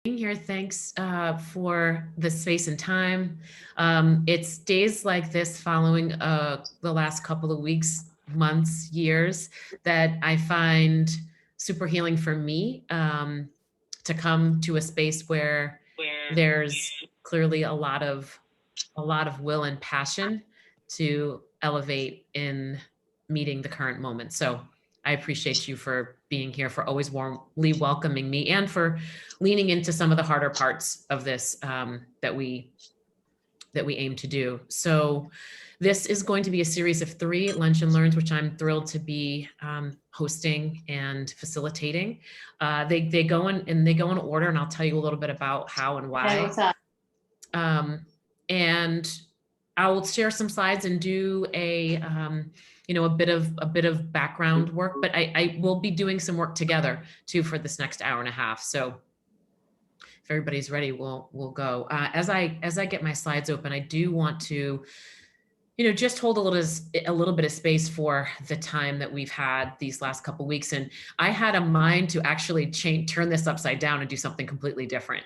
being here. Thanks for the space and time. It's days like this following the last couple of weeks, months, years that I find super healing for me to come to a space where there's clearly a lot of will and passion to elevate in meeting the current moment. So I appreciate you for being here, for always warmly welcoming me, and for leaning into some of the harder parts of this that we aim to do. So this is going to be a series of 3 lunch and learns, which I'm thrilled to be hosting and facilitating. They go in order, and I'll tell you a little bit about how and why. Hey, what's up? And I will share some slides and do a bit of background work, but I will be doing some work together too for this next hour and a half. So if everybody's ready, we'll go. As I get my slides open, I do want to just hold a little bit of space for the time that we've had these last couple of weeks. And I had a mind to actually turn this upside down and do something completely different,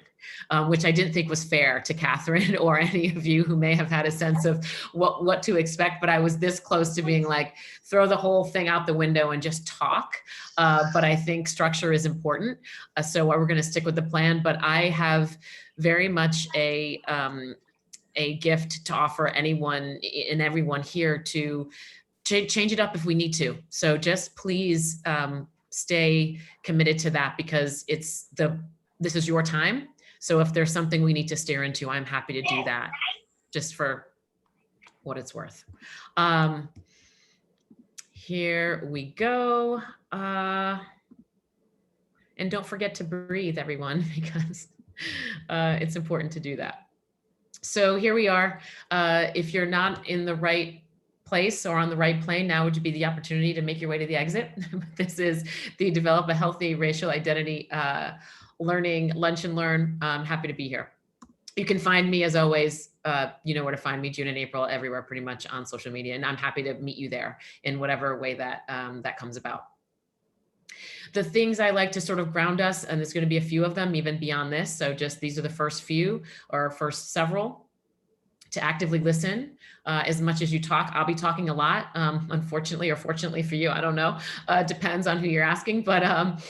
which I didn't think was fair to Catherine or any of you who may have had a sense of what to expect. But I was this close to being like, throw the whole thing out the window and just talk. But I think structure is important. So we're going to stick with the plan. But I have very much a gift to offer anyone and everyone here to change it up if we need to. So just please stay committed to that, because this is your time. So if there's something we need to steer into, I'm happy to do that, just for what it's worth. Here we go. And don't forget to breathe, everyone, because it's important to do that. So here we are. If you're not in the right place or on the right plane, now would be the opportunity to make your way to the exit. This is the Develop a Healthy Racial Identity Learning Lunch and Learn. I'm happy to be here. You can find me, as always, you know where to find me, June and April, everywhere pretty much on social media. And I'm happy to meet you there in whatever way that comes about. The things I like to sort of ground us, and there's going to be a few of them even beyond this. So just these are the first few or first several. To actively listen as much as you talk. I'll be talking a lot, unfortunately or fortunately for you, I don't know. Depends on who you're asking, but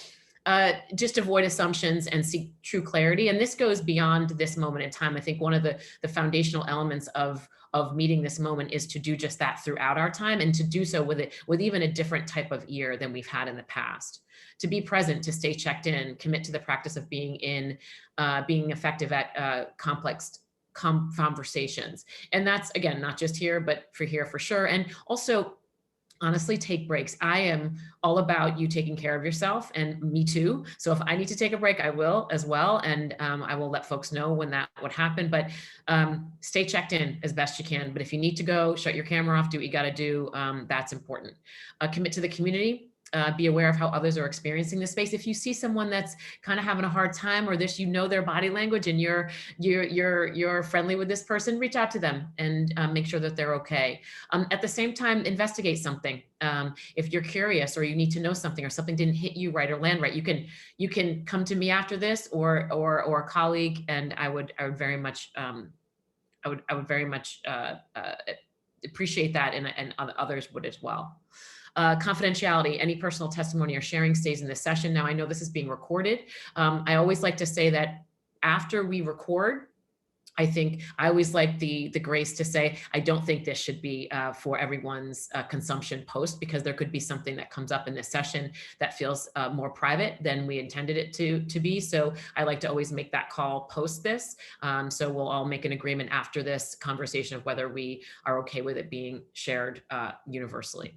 just avoid assumptions and seek true clarity. And this goes beyond this moment in time. I think one of the foundational elements of meeting this moment is to do just that throughout our time, and to do so with even a different type of ear than we've had in the past. To be present, to stay checked in, commit to the practice of being effective at complex conversations. And that's, again, not just here, but for sure. And also, honestly, take breaks. I am all about you taking care of yourself, and me too. So if I need to take a break, I will as well. And I will let folks know when that would happen, but stay checked in as best you can. But if you need to go, shut your camera off, do what you got to do. That's important. Commit to the community. Be aware of how others are experiencing this space. If you see someone that's kind of having a hard time, or their body language, and you're friendly with this person, reach out to them and make sure that they're okay. At the same time, investigate something. If you're curious, or you need to know something, or something didn't hit you right or land right, you can come to me after this, or a colleague, and I would very much appreciate that, and others would as well. Confidentiality, any personal testimony or sharing stays in this session. Now, I know this is being recorded. I always like to say that after we record, I always like the grace to say, I don't think this should be for everyone's consumption post, because there could be something that comes up in this session that feels more private than we intended it to be. So I like to always make that call post this. So we'll all make an agreement after this conversation of whether we are okay with it being shared universally.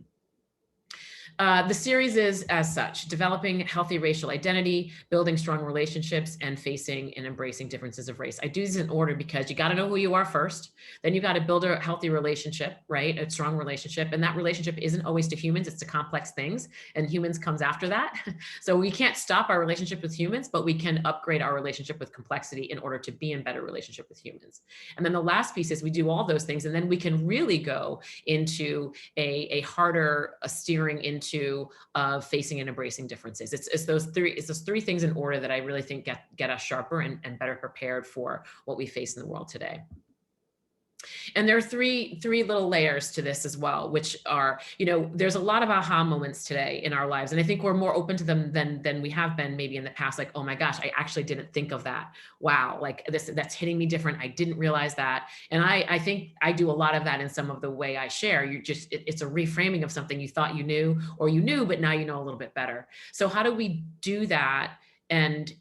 The series is as such: developing healthy racial identity, building strong relationships, and facing and embracing differences of race. I do these in order because you got to know who you are first. Then you got to build a healthy relationship, right? A strong relationship. And that relationship isn't always to humans, it's to complex things. And humans comes after that. So we can't stop our relationship with humans, but we can upgrade our relationship with complexity in order to be in better relationship with humans. And then the last piece is we do all those things, and then we can really go into a harder steering into into facing and embracing differences. It's those three things in order that I really think get us sharper and better prepared for what we face in the world today. And there are three little layers to this as well, which are, there's a lot of aha moments today in our lives. And I think we're more open to them than we have been maybe in the past. Like, oh my gosh, I actually didn't think of that. Wow. Like that's hitting me different. I didn't realize that. And I think I do a lot of that in some of the way I share. It's a reframing of something you thought you knew, or you knew, but now you know a little bit better. So how do we do that and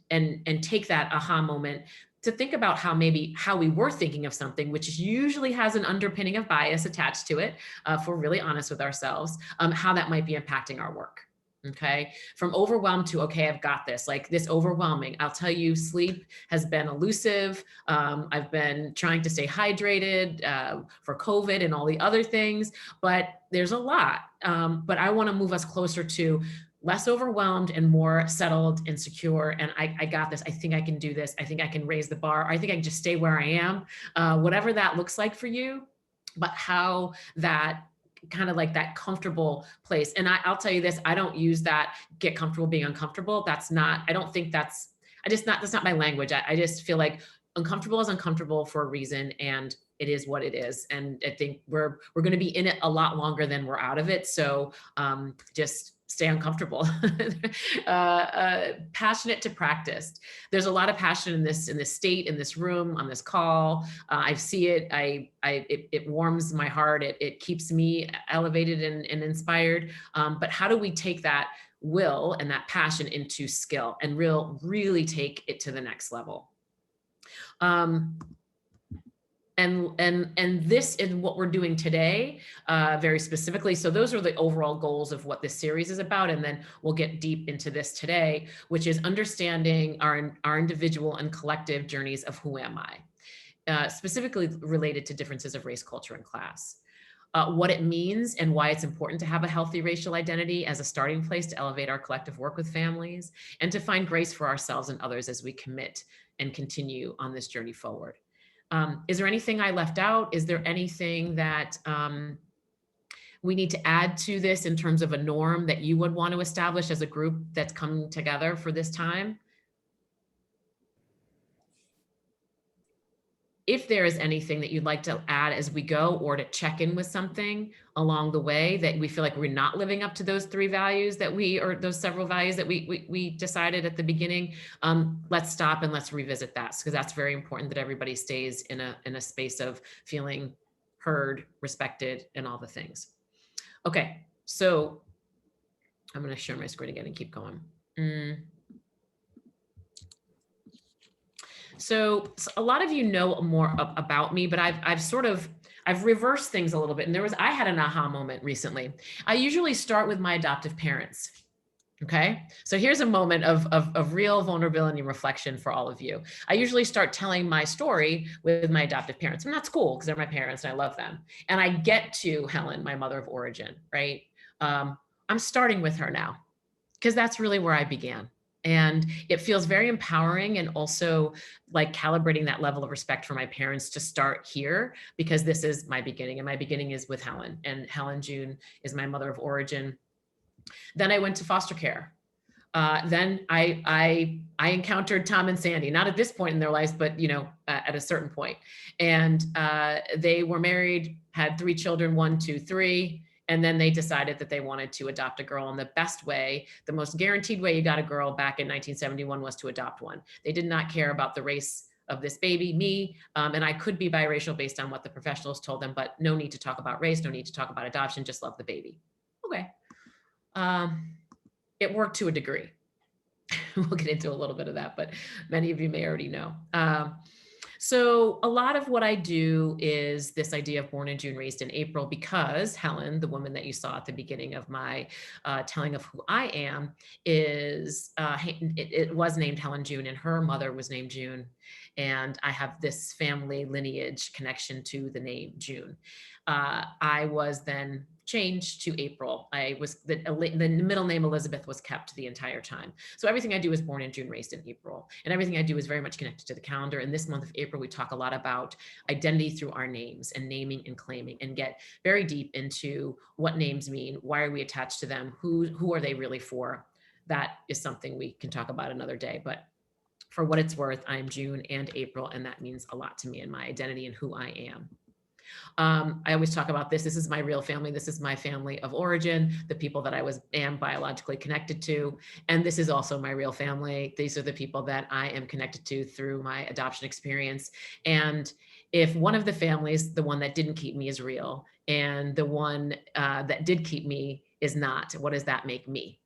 take that aha moment to think about how we were thinking of something, which usually has an underpinning of bias attached to it, if we're really honest with ourselves, how that might be impacting our work. Okay. From overwhelmed to, okay, I've got this, like this overwhelming. I'll tell you, sleep has been elusive. I've been trying to stay hydrated for COVID and all the other things, but there's a lot. But I want to move us closer to less overwhelmed and more settled and secure. And I got this. I think I can do this. I think I can raise the bar. I think I can just stay where I am, whatever that looks like for you, but how that kind of like that comfortable place. And I'll tell you this, I don't use that get comfortable being uncomfortable. That's not my language. I just feel like uncomfortable is uncomfortable for a reason, and it is what it is. And I think we're going to be in it a lot longer than we're out of it. So just stay uncomfortable. Passionate to practiced. There's a lot of passion in this state, in this room, on this call. I see it. It warms my heart. It keeps me elevated and inspired. But how do we take that will and that passion into skill and really take it to the next level? And this is what we're doing today, very specifically. So those are the overall goals of what this series is about. And then we'll get deep into this today, which is understanding our individual and collective journeys of who am I, specifically related to differences of race, culture, and class. What it means and why it's important to have a healthy racial identity as a starting place to elevate our collective work with families and to find grace for ourselves and others as we commit and continue on this journey forward. Is there anything I left out? Is there anything that we need to add to this in terms of a norm that you would want to establish as a group that's coming together for this time? If there is anything that you'd like to add as we go, or to check in with something along the way that we feel like we're not living up to those three values or those several values that we decided at the beginning, let's stop and let's revisit that, because that's very important that everybody stays in a space of feeling heard, respected, and all the things. Okay, so I'm going to share my screen again and keep going. So a lot of you know more about me, but I've reversed things a little bit. And I had an aha moment recently. I usually start with my adoptive parents. Okay. So here's a moment of real vulnerability and reflection for all of you. I usually start telling my story with my adoptive parents, and that's cool because they're my parents and I love them. And I get to Helen, my mother of origin, right? I'm starting with her now because that's really where I began. And it feels very empowering, and also like calibrating that level of respect for my parents to start here, because this is my beginning, and my beginning is with Helen, and Helen June is my mother of origin. Then I went to foster care. Then I encountered Tom and Sandy, not at this point in their lives, but at a certain point. And they were married, had 3 children, 1, 2, 3. And then they decided that they wanted to adopt a girl. And the best way, the most guaranteed way you got a girl back in 1971 was to adopt one. They did not care about the race of this baby, me. And I could be biracial based on what the professionals told them, but no need to talk about race, no need to talk about adoption, just love the baby. Okay. It worked to a degree. We'll get into a little bit of that, but many of you may already know. So a lot of what I do is this idea of born in June, raised in April, because Helen, the woman that you saw at the beginning of my telling of who I am, it was named Helen June, and her mother was named June. And I have this family lineage connection to the name June. I was then changed to April. The middle name Elizabeth was kept the entire time. So everything I do is born in June, raised in April. And everything I do is very much connected to the calendar. And this month of April, we talk a lot about identity through our names and naming and claiming, and get very deep into what names mean, why are we attached to them, who are they really for? That is something we can talk about another day. But for what it's worth, I am June and April, and that means a lot to me and my identity and who I am. I always talk about this. This is my real family. This is my family of origin, the people that I am biologically connected to. And this is also my real family. These are the people that I am connected to through my adoption experience. And if one of the families, the one that didn't keep me, is real, and the one that did keep me is not, what does that make me?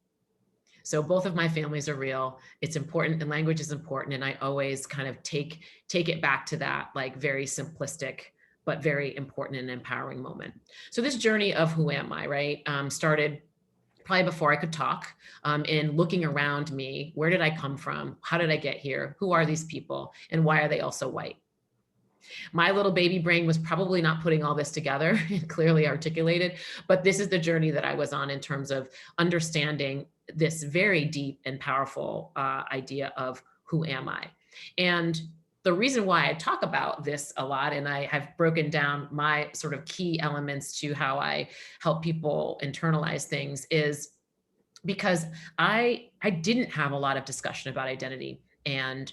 So both of my families are real. It's important, and language is important. And I always kind of take it back to that, like, very simplistic, but very important and empowering moment. So this journey of who am I, right, started probably before I could talk, in looking around me. Where did I come from? How did I get here? Who are these people? And why are they also white? My little baby brain was probably not putting all this together and clearly articulated, but this is the journey that I was on in terms of understanding this very deep and powerful idea of who am I? And the reason why I talk about this a lot, and I have broken down my sort of key elements to how I help people internalize things, is because I didn't have a lot of discussion about identity and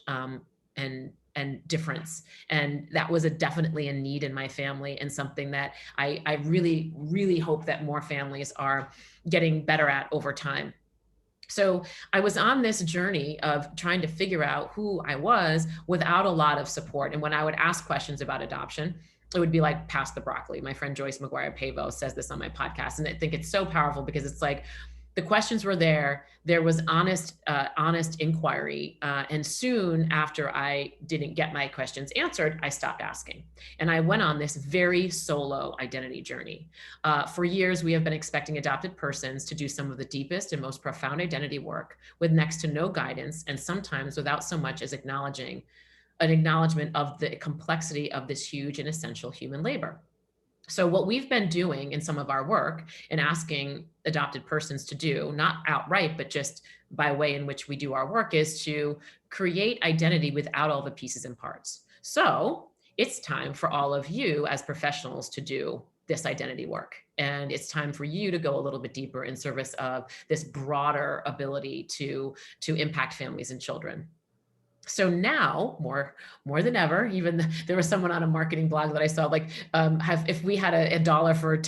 difference. And that was definitely a need in my family, and something that I really, really hope that more families are getting better at over time. So I was on this journey of trying to figure out who I was without a lot of support. And when I would ask questions about adoption, it would be like, pass the broccoli. My friend Joyce McGuire-Pavo says this on my podcast. And I think it's so powerful, because it's like, the questions were there. There was honest inquiry. And soon after I didn't get my questions answered, I stopped asking. And I went on this very solo identity journey. For years, we have been expecting adopted persons to do some of the deepest and most profound identity work with next to no guidance, and sometimes without so much as an acknowledgement of the complexity of this huge and essential human labor. So what we've been doing in some of our work and asking adopted persons to do, not outright, but just by way in which we do our work, is to create identity without all the pieces and parts. So it's time for all of you as professionals to do this identity work. And it's time for you to go a little bit deeper in service of this broader ability to impact families and children. So now, more than ever, there was someone on a marketing blog that I saw, like, if we had a dollar for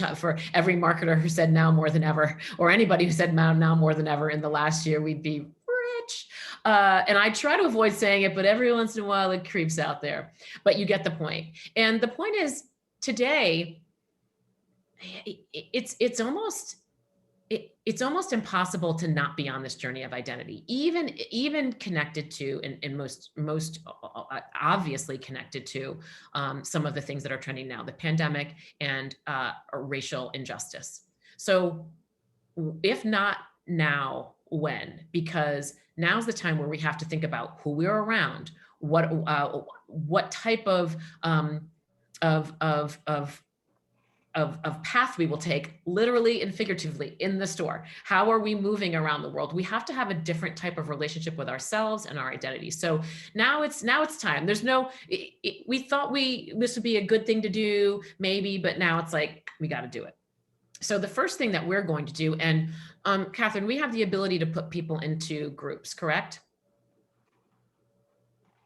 every marketer who said now more than ever, or anybody who said now more than ever in the last year, we'd be rich. And I try to avoid saying it, but every once in a while it creeps out there. But you get the point. And the point is, today, it's almost impossible to not be on this journey of identity, even connected to, and most obviously connected to some of the things that are trending now, the pandemic and racial injustice. So if not now, when? Because now's the time where we have to think about who we're around, what type of path we will take, literally and figuratively, in the store. How are we moving around the world? We have to have a different type of relationship with ourselves and our identity. So now it's time. There's no, we thought this would be a good thing to do, maybe, but now it's like, we got to do it. So the first thing that we're going to do, and Catherine, we have the ability to put people into groups, correct?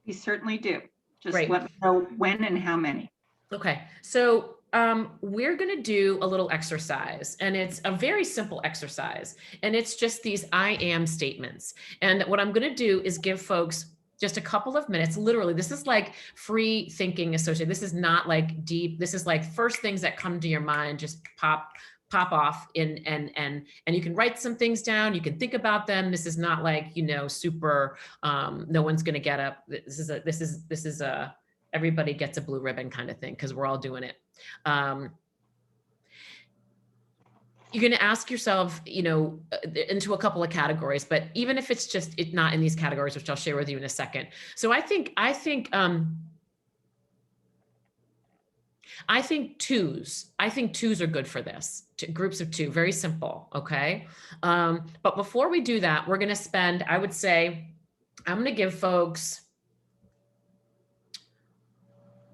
We certainly do. Just Right. let me know when and how many. Okay. So we're going to do a little exercise, and it's a very simple exercise, and it's just these I am statements. And what I'm going to do is give folks just a couple of minutes. Literally, this is like free thinking associated. This is not like deep. This is like first things that come to your mind, just pop off in, and you can write some things down. You can think about them. This is not like, super, no one's going to get up. This is a everybody gets a blue ribbon kind of thing, because we're all doing it. You're going to ask yourself, into a couple of categories, but even if it's just not in these categories, which I'll share with you in a second. So I think I think twos. I think twos are good for this. Groups of two, very simple. Okay. But before we do that, we're going to spend, I would say, I'm going to give folks,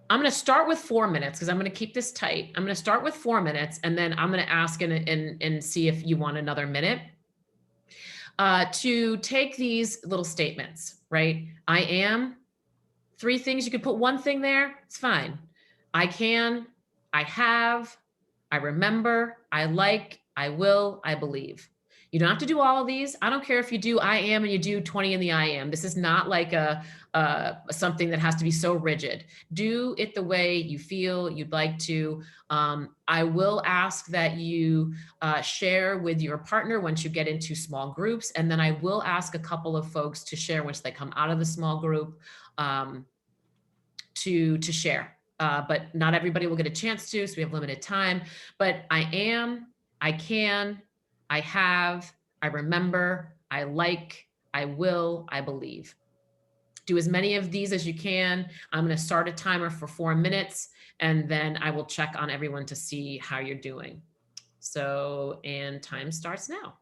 I'm going to start with 4 minutes because I'm going to keep this tight. I'm going to start with 4 minutes and then I'm going to ask and see if you want another minute to take these little statements, right? I am, 3 things. You could put 1 thing there. It's fine. I can, I have, I remember, I like, I will, I believe. You don't have to do all of these. I don't care if you do I am and you do 20 in the I am. This is not like a something that has to be so rigid. Do it the way you feel you'd like to. I will ask that you share with your partner once you get into small groups. And then I will ask a couple of folks to share once they come out of the small group. To share. But not everybody will get a chance to, so we have limited time. But I am, I can, I have, I remember, I like, I will, I believe. Do as many of these as you can. I'm going to start a timer for 4 minutes, and then I will check on everyone to see how you're doing. So, and time starts now.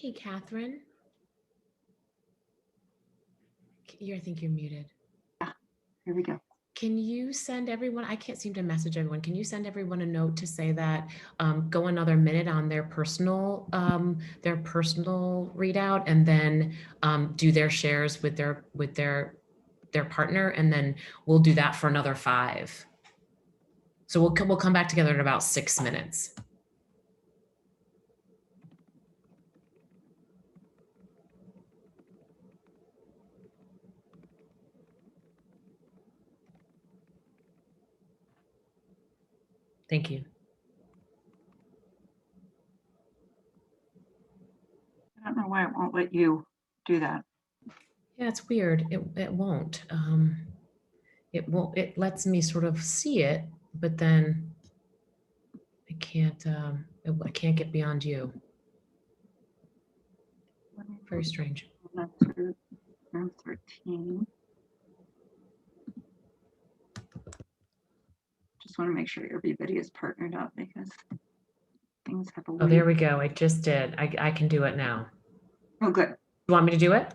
Hey, Catherine. I think you're muted. Here we go. Can you send everyone, I can't seem to message everyone. Can you send everyone a note to say that go another minute on their personal readout, and then do their shares with their partner, and then we'll do that for another 5. So we'll come back together in about 6 minutes. Thank you. I don't know why it won't let you do that. Yeah, it's weird. It won't. It lets me sort of see it, but then I can't get beyond you. Very strange. Room 13. Just want to make sure everybody is partnered up because things have a Oh, there we go. I just did. I can do it now. Oh, good. You want me to do it?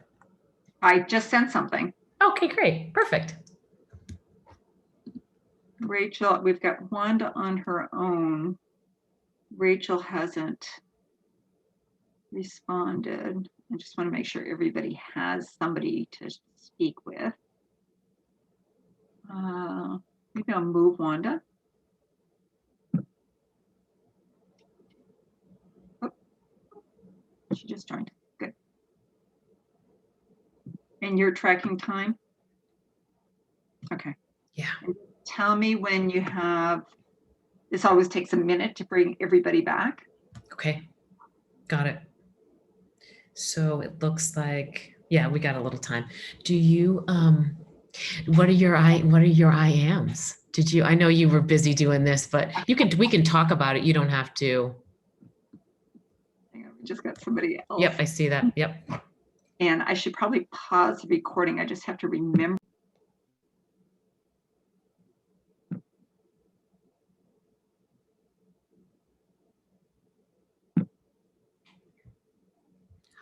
I just sent something. Okay, great. Perfect. Rachel, we've got Wanda on her own. Rachel hasn't responded. I just want to make sure everybody has somebody to speak with. Maybe I'll move Wanda. Oh, she just joined. Good. And you're tracking time? Okay. Yeah. And tell me when you have, this always takes a minute to bring everybody back. Okay. Got it. So it looks like, yeah, we got a little time. Do you, what are your IAMs? Did you, I know you were busy doing this, but we can talk about it. You don't have to. Hang on, we just got somebody else. Yep, I see that. Yep. And I should probably pause the recording. I just have to remember.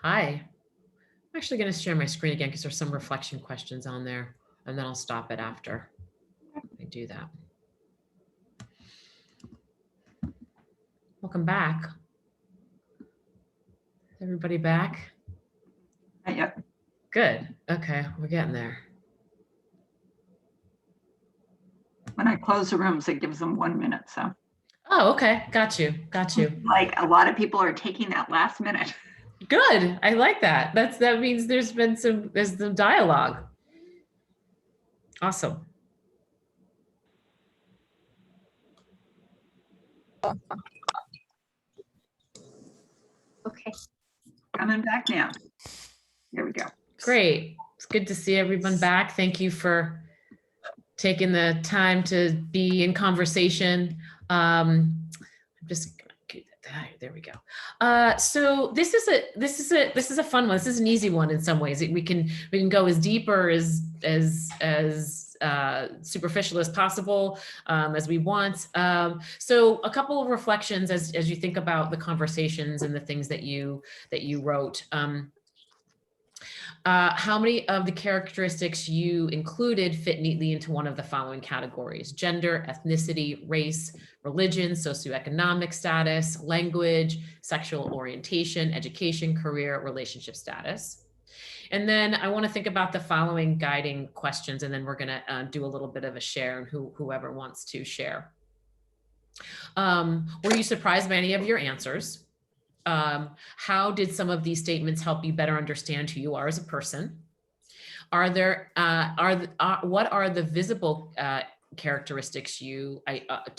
Hi. I'm actually going to share my screen again because there's some reflection questions on there, and then I'll stop it after I do that. Welcome back. Everybody back? Yep. Good. Okay, we're getting there. When I close the rooms, it gives them 1 minute. So. Oh, okay. Got you. Got you. Like a lot of people are taking that last minute. Good. I like that. That means there's some dialogue. Awesome. Okay. Coming back now. There we go. Great. It's good to see everyone back. Thank you for taking the time to be in conversation. I'm just there we go. So this is a fun one. This is an easy one in some ways. We can go as deep or as superficial as possible, as we want. So a couple of reflections as you think about the conversations and the things that you wrote. How many of the characteristics you included fit neatly into one of the following categories: gender, ethnicity, race, religion, socioeconomic status, language, sexual orientation, education, career, relationship status? And then I want to think about the following guiding questions, and then we're going to do a little bit of a share, and whoever wants to share. Were you surprised by any of your answers? How did some of these statements help you better understand who you are as a person? Are there what are the visible characteristics to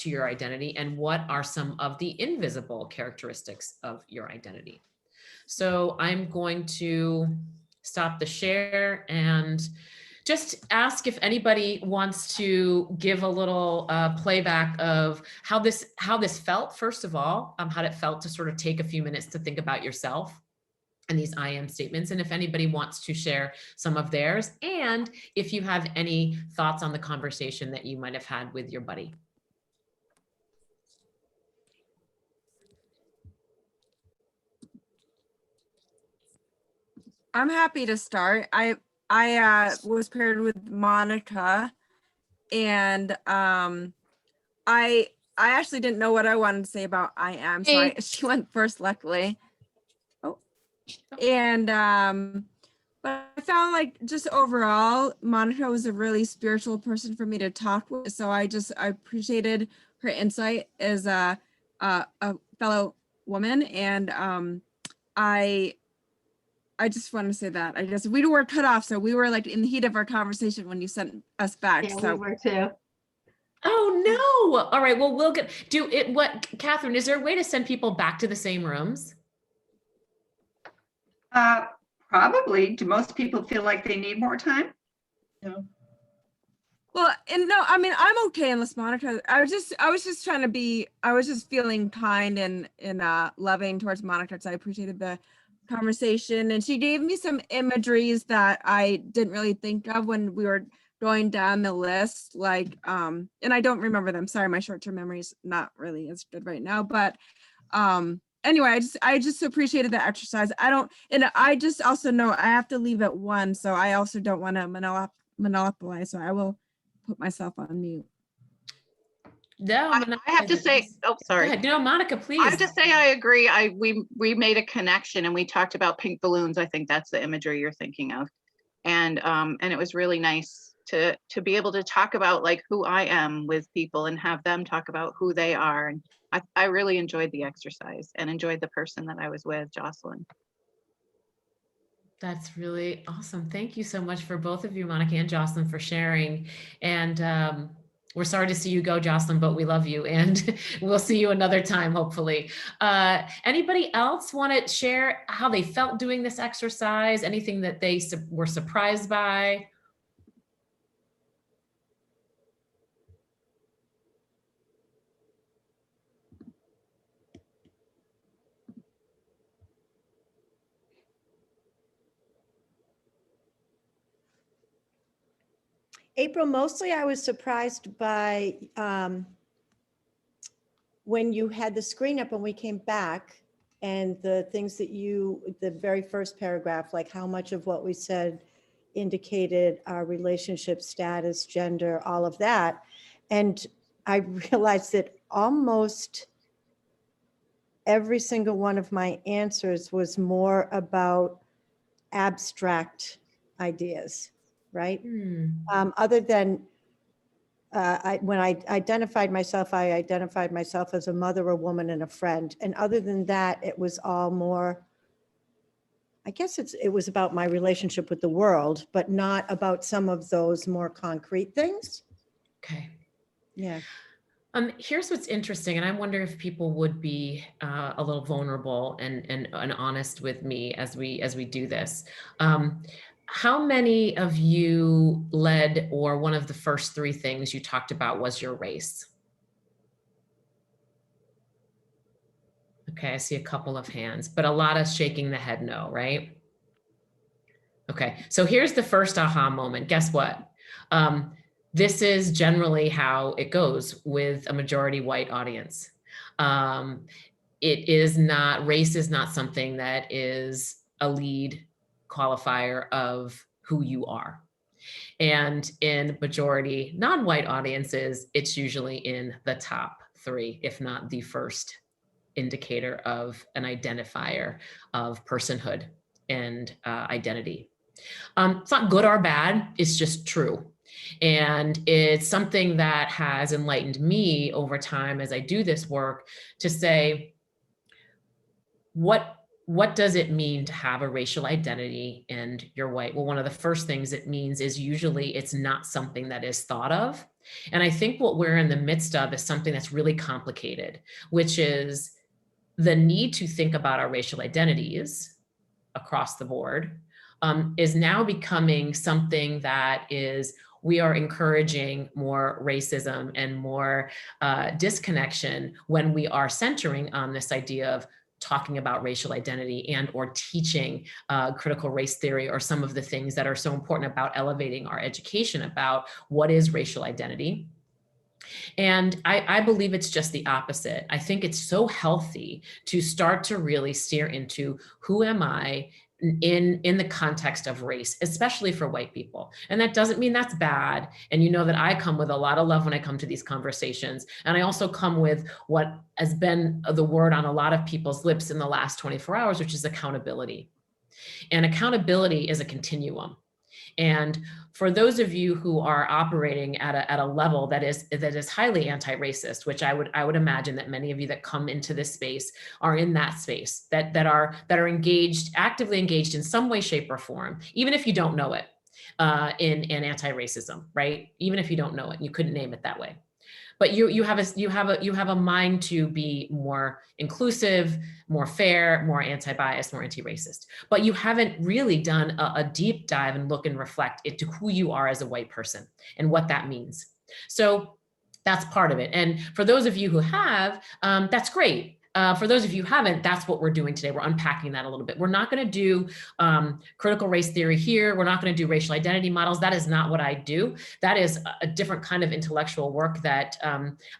your identity, and what are some of the invisible characteristics of your identity? So I'm going to stop the share and just ask if anybody wants to give a little playback of how this felt, first of all, how it felt to sort of take a few minutes to think about yourself and these I am statements, and if anybody wants to share some of theirs, and if you have any thoughts on the conversation that you might have had with your buddy. I'm happy to start. I was paired with Monica, and I actually didn't know what I wanted to say about I am, so she went first, luckily. Oh, and but I found like just overall, Monica was a really spiritual person for me to talk with. So I appreciated her insight as a fellow woman, and I just want to say that we were cut off, so we were like in the heat of our conversation when you sent us back. Yeah, so we were too. Oh no. All right. Well, we'll do it. What, Catherine, is there a way to send people back to the same rooms? Probably. Do most people feel like they need more time? No. well, and no, I mean I'm okay unless Monica. I was just trying to be. I was just feeling kind and loving towards Monica, so I appreciated the conversation, and she gave me some imageries that I didn't really think of when we were going down the list, like and I don't remember them. Sorry, my short-term memory is not really as good right now, but anyway, I just appreciated the exercise. I just also know I have to leave at 1, so I also don't want to monopolize, so I will put myself on mute. No, I have to say, oh, sorry. Go ahead. No, Monica, please. I have to say, I agree. We made a connection and we talked about pink balloons. I think that's the imagery you're thinking of. And it was really nice to be able to talk about like who I am with people and have them talk about who they are. And I really enjoyed the exercise and enjoyed the person that I was with, Jocelyn. That's really awesome. Thank you so much for both of you, Monica and Jocelyn, for sharing. And we're sorry to see you go, Jocelyn, but we love you and we'll see you another time, hopefully. Anybody else want to share how they felt doing this exercise? Anything that they were surprised by? April, mostly I was surprised by when you had the screen up and we came back and the things that the very first paragraph, like how much of what we said indicated our relationship status, gender, all of that. And I realized that almost every single one of my answers was more about abstract ideas, right? Other than when I identified myself as a mother, a woman, and a friend. And other than that, it was all more, I guess it was about my relationship with the world, but not about some of those more concrete things. Okay. Yeah. Here's what's interesting, and I wonder if people would be a little vulnerable and honest with me as we do this. How many of you led, or one of the first 3 things you talked about was your race? Okay, I see a couple of hands, but a lot of shaking the head no, right? Okay, so here's the first aha moment. Guess what? This is generally how it goes with a majority white audience. Race is not something that is a lead qualifier of who you are. And in majority non-white audiences, it's usually in the top 3, if not the first indicator of an identifier of personhood and identity. It's not good or bad, it's just true. And it's something that has enlightened me over time as I do this work to say, what does it mean to have a racial identity and you're white? Well, one of the first things it means is usually it's not something that is thought of. And I think what we're in the midst of is something that's really complicated, which is the need to think about our racial identities across the board is now becoming something that we are encouraging more racism and more disconnection when we are centering on this idea of talking about racial identity and or teaching critical race theory or some of the things that are so important about elevating our education about what is racial identity. And I believe it's just the opposite. I think it's so healthy to start to really steer into who am I in the context of race, especially for white people. And that doesn't mean that's bad. And you know that I come with a lot of love when I come to these conversations. And I also come with what has been the word on a lot of people's lips in the last 24 hours, which is accountability. And accountability is a continuum. And for those of you who are operating at a level that is highly anti-racist, which I would imagine that many of you that come into this space are in that space, that are engaged, actively engaged in some way, shape, or form, even if you don't know it, in anti-racism, right? Even if you don't know it, you couldn't name it that way. But you have a mind to be more inclusive, more fair, more anti-biased, more anti-racist. But you haven't really done a deep dive and look and reflect into who you are as a white person and what that means. So that's part of it. And for those of you who have, that's great. For those of you who haven't, that's what we're doing today. We're unpacking that a little bit. We're not going to do critical race theory here. We're not going to do racial identity models. That is not what I do. That is a different kind of intellectual work that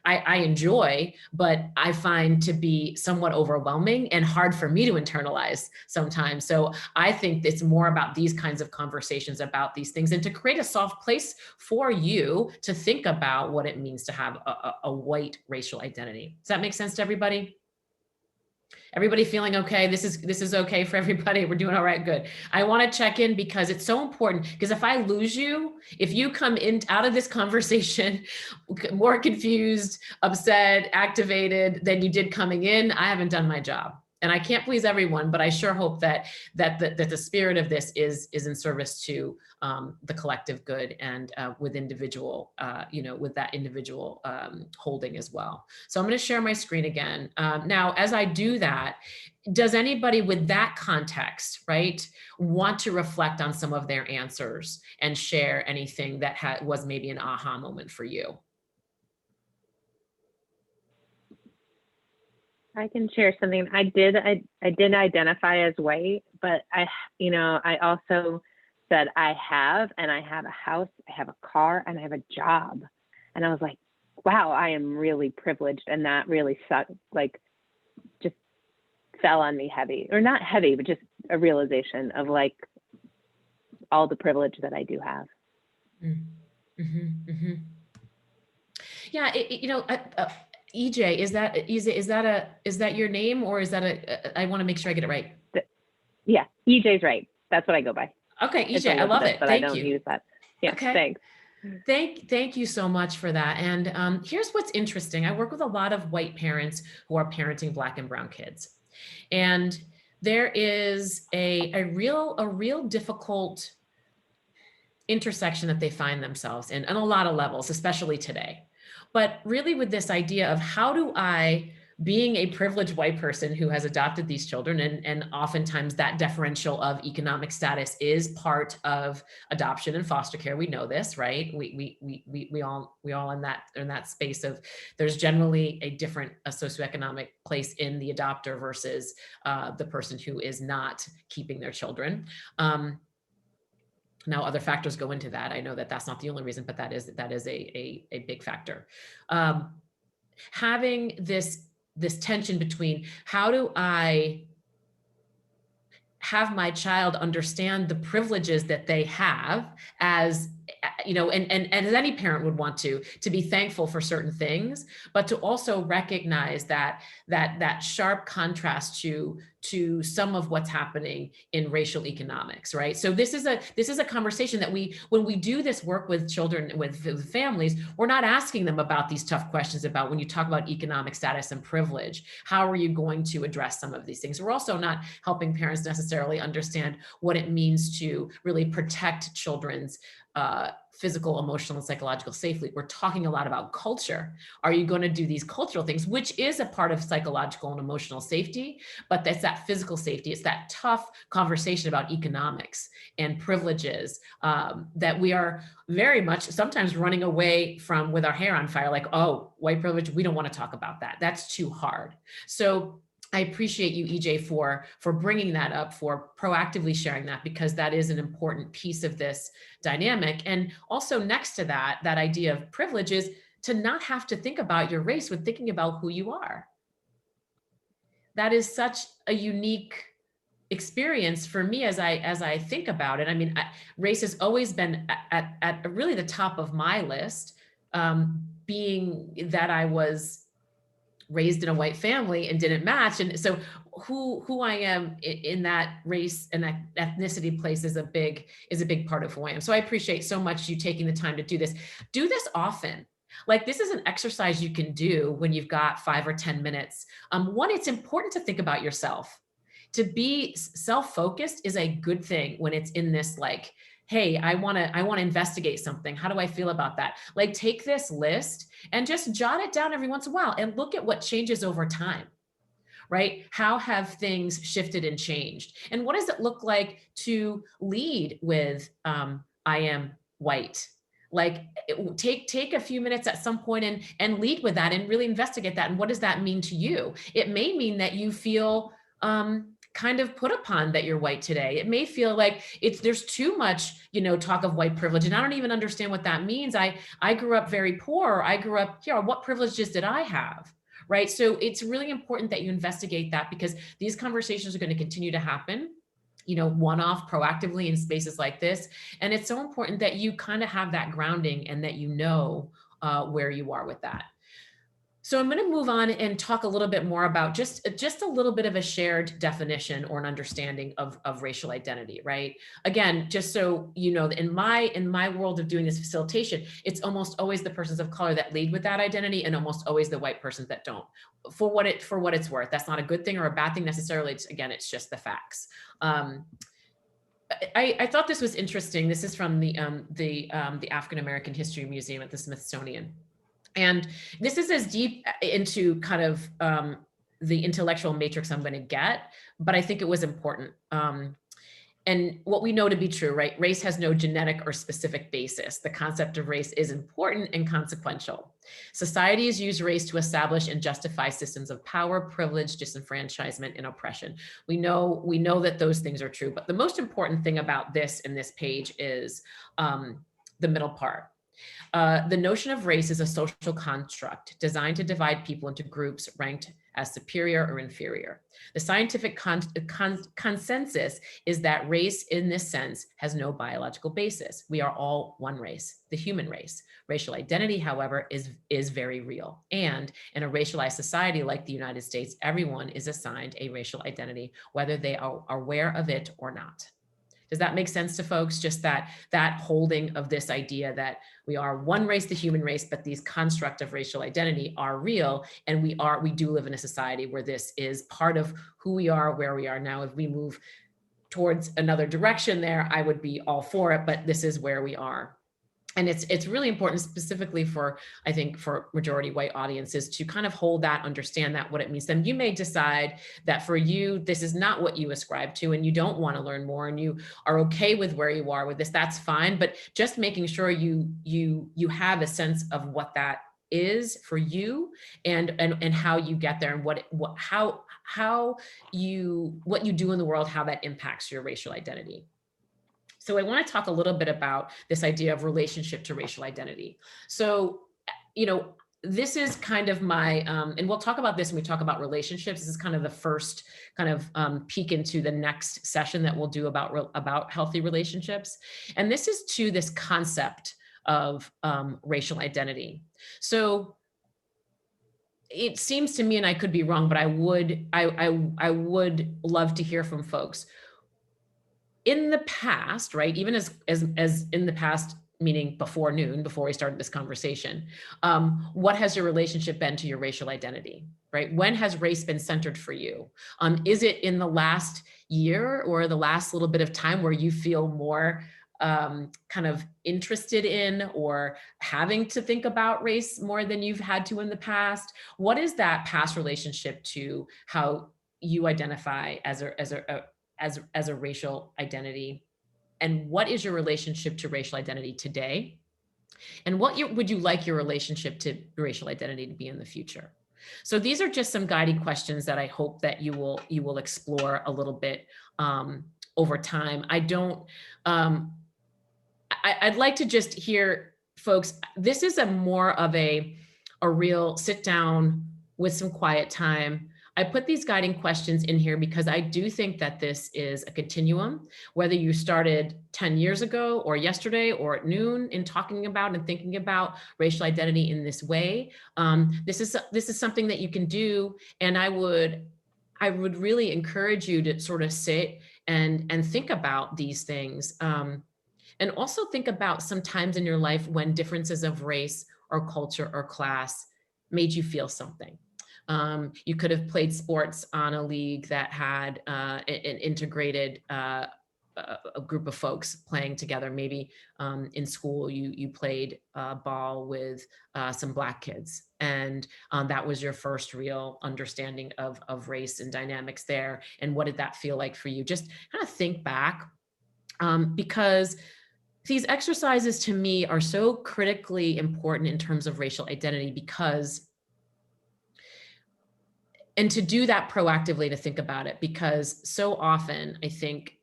I enjoy, but I find to be somewhat overwhelming and hard for me to internalize sometimes. So I think it's more about these kinds of conversations about these things and to create a soft place for you to think about what it means to have a white racial identity. Does that make sense to everybody? Everybody feeling okay? This is okay for everybody. We're doing all right. Good. I want to check in because it's so important, because if I lose you, if you come in out of this conversation more confused, upset, activated than you did coming in, I haven't done my job. And I can't please everyone, but I sure hope that the spirit of this is in service to the collective good and with individual, with that individual holding as well. So I'm going to share my screen again. Now, as I do that, does anybody with that context, right, want to reflect on some of their answers and share anything that was maybe an aha moment for you? I can share something. I did identify as white, but I also said I have a house, I have a car, and I have a job. And I was like, wow, I am really privileged. And that really sucked, like just fell on me heavy, or not heavy, but just a realization of like all the privilege that I do have. Mm-hmm, mm-hmm. Yeah, EJ, is that your name, or is that I want to make sure I get it right. Yeah, EJ's right. That's what I go by. Okay, EJ, I love it. But Thank I don't you. use that. Yeah, okay. Thanks. Thank you so much for that. And here's what's interesting. I work with a lot of white parents who are parenting Black and brown kids. And there is a real difficult intersection that they find themselves in on a lot of levels, especially today. But really with this idea of how do I, being a privileged white person who has adopted these children, and oftentimes that differential of economic status is part of adoption and foster care. We know this, right? We all in that space of, there's generally a different socioeconomic place in the adopter versus the person who is not keeping their children. Now, other factors go into that. I know that that's not the only reason, but that is a big factor. Having this tension between how do I have my child understand the privileges that they have, as and as any parent would want to be thankful for certain things, but to also recognize that sharp contrast to some of what's happening in racial economics, right? So this is a conversation that when we do this work with children, with families, we're not asking them about these tough questions about, when you talk about economic status and privilege, how are you going to address some of these things? We're also not helping parents necessarily understand what it means to really protect children's physical, emotional, and psychological safety. We're talking a lot about culture. Are you going to do these cultural things, which is a part of psychological and emotional safety, but that's that physical safety. It's that tough conversation about economics and privileges that we are very much sometimes running away from with our hair on fire, like, oh, white privilege, we don't want to talk about that. That's too hard. So I appreciate you, EJ, for bringing that up, for proactively sharing that, because that is an important piece of this dynamic. And also next to that idea of privilege is to not have to think about your race when thinking about who you are. That is such a unique experience for me as I think about it, I mean, race has always been at really the top of my list, being that I was raised in a white family and didn't match. And so who I am in that race and that ethnicity place is a big part of who I am. So I appreciate so much you taking the time to do this. Do this often. Like, this is an exercise you can do when you've got 5 or 10 minutes. One, it's important to think about yourself. To be self-focused is a good thing when it's in this, like, hey, I want to investigate something. How do I feel about that? Like, take this list and just jot it down every once in a while and look at what changes over time, right? How have things shifted and changed? And what does it look like to lead with I am white? Like, take a few minutes at some point and lead with that and really investigate that. And what does that mean to you? It may mean that you feel kind of put upon that you're white today. It may feel like there's too much, talk of white privilege. And I don't even understand what that means. I grew up very poor. I grew up here. What privileges did I have? Right. So it's really important that you investigate that, because these conversations are going to continue to happen, one-off, proactively in spaces like this. And it's so important that you kind of have that grounding and that where you are with that. So I'm going to move on and talk a little bit more about just a little bit of a shared definition or an understanding of racial identity, right? Again, just so you know, in my world of doing this facilitation, it's almost always the persons of color that lead with that identity, and almost always the white persons that don't. For what it's worth, that's not a good thing or a bad thing necessarily. It's just the facts. I thought this was interesting. This is from the African American History Museum at the Smithsonian. And this is as deep into kind of the intellectual matrix I'm going to get, but I think it was important. And what we know to be true, right? Race has no genetic or specific basis. The concept of race is important and consequential. Societies use race to establish and justify systems of power, privilege, disenfranchisement, and oppression. We know that those things are true, but the most important thing about this in this page is the middle part. The notion of race is a social construct designed to divide people into groups ranked as superior or inferior. The scientific consensus is that race in this sense has no biological basis. We are all one race, the human race. Racial identity, however, is very real. And in a racialized society like the United States, everyone is assigned a racial identity, whether they are aware of it or not. Does that make sense to folks? Just that holding of this idea that we are one race, the human race, but these constructs of racial identity are real. And we do live in a society where this is part of who we are, where we are now. If we move towards another direction there, I would be all for it, but this is where we are. And it's really important, specifically for, I think, for majority white audiences, to kind of hold that, understand that, what it means. Then you may decide that for you, this is not what you ascribe to, and you don't want to learn more, and you are okay with where you are with this. That's fine. But just making sure you have a sense of what that is for you, and how you get there, and what you do in the world, how that impacts your racial identity. So I want to talk a little bit about this idea of relationship to racial identity. So, this is kind of my, and we'll talk about this when we talk about relationships. This is kind of the first kind of peek into the next session that we'll do about healthy relationships. And this is to this concept of racial identity. So it seems to me, and I could be wrong, but I would love to hear from folks. In the past, right, even as in the past, meaning before noon, before we started this conversation, what has your relationship been to your racial identity, right? When has race been centered for you? Is it in the last year or the last little bit of time where you feel more kind of interested in or having to think about race more than you've had to in the past? What is that past relationship to how you identify as a racial identity? And what is your relationship to racial identity today? And what would you like your relationship to racial identity to be in the future? So these are just some guiding questions that I hope that you will explore a little bit over time. I'd like to just hear folks, this is more of a real sit down with some quiet time. I put these guiding questions in here because I do think that this is a continuum, whether you started 10 years ago or yesterday or at noon in talking about and thinking about racial identity in this way. This is something that you can do. And I would really encourage you to sort of sit and think about these things. And also think about some times in your life when differences of race or culture or class made you feel something. You could have played sports on a league that had an integrated a group of folks playing together. Maybe in school you played ball with some Black kids, and that was your first real understanding of race and dynamics there. And what did that feel like for you? Just kind of think back, because these exercises to me are so critically important in terms of racial identity, and to do that proactively, to think about it, because so often I think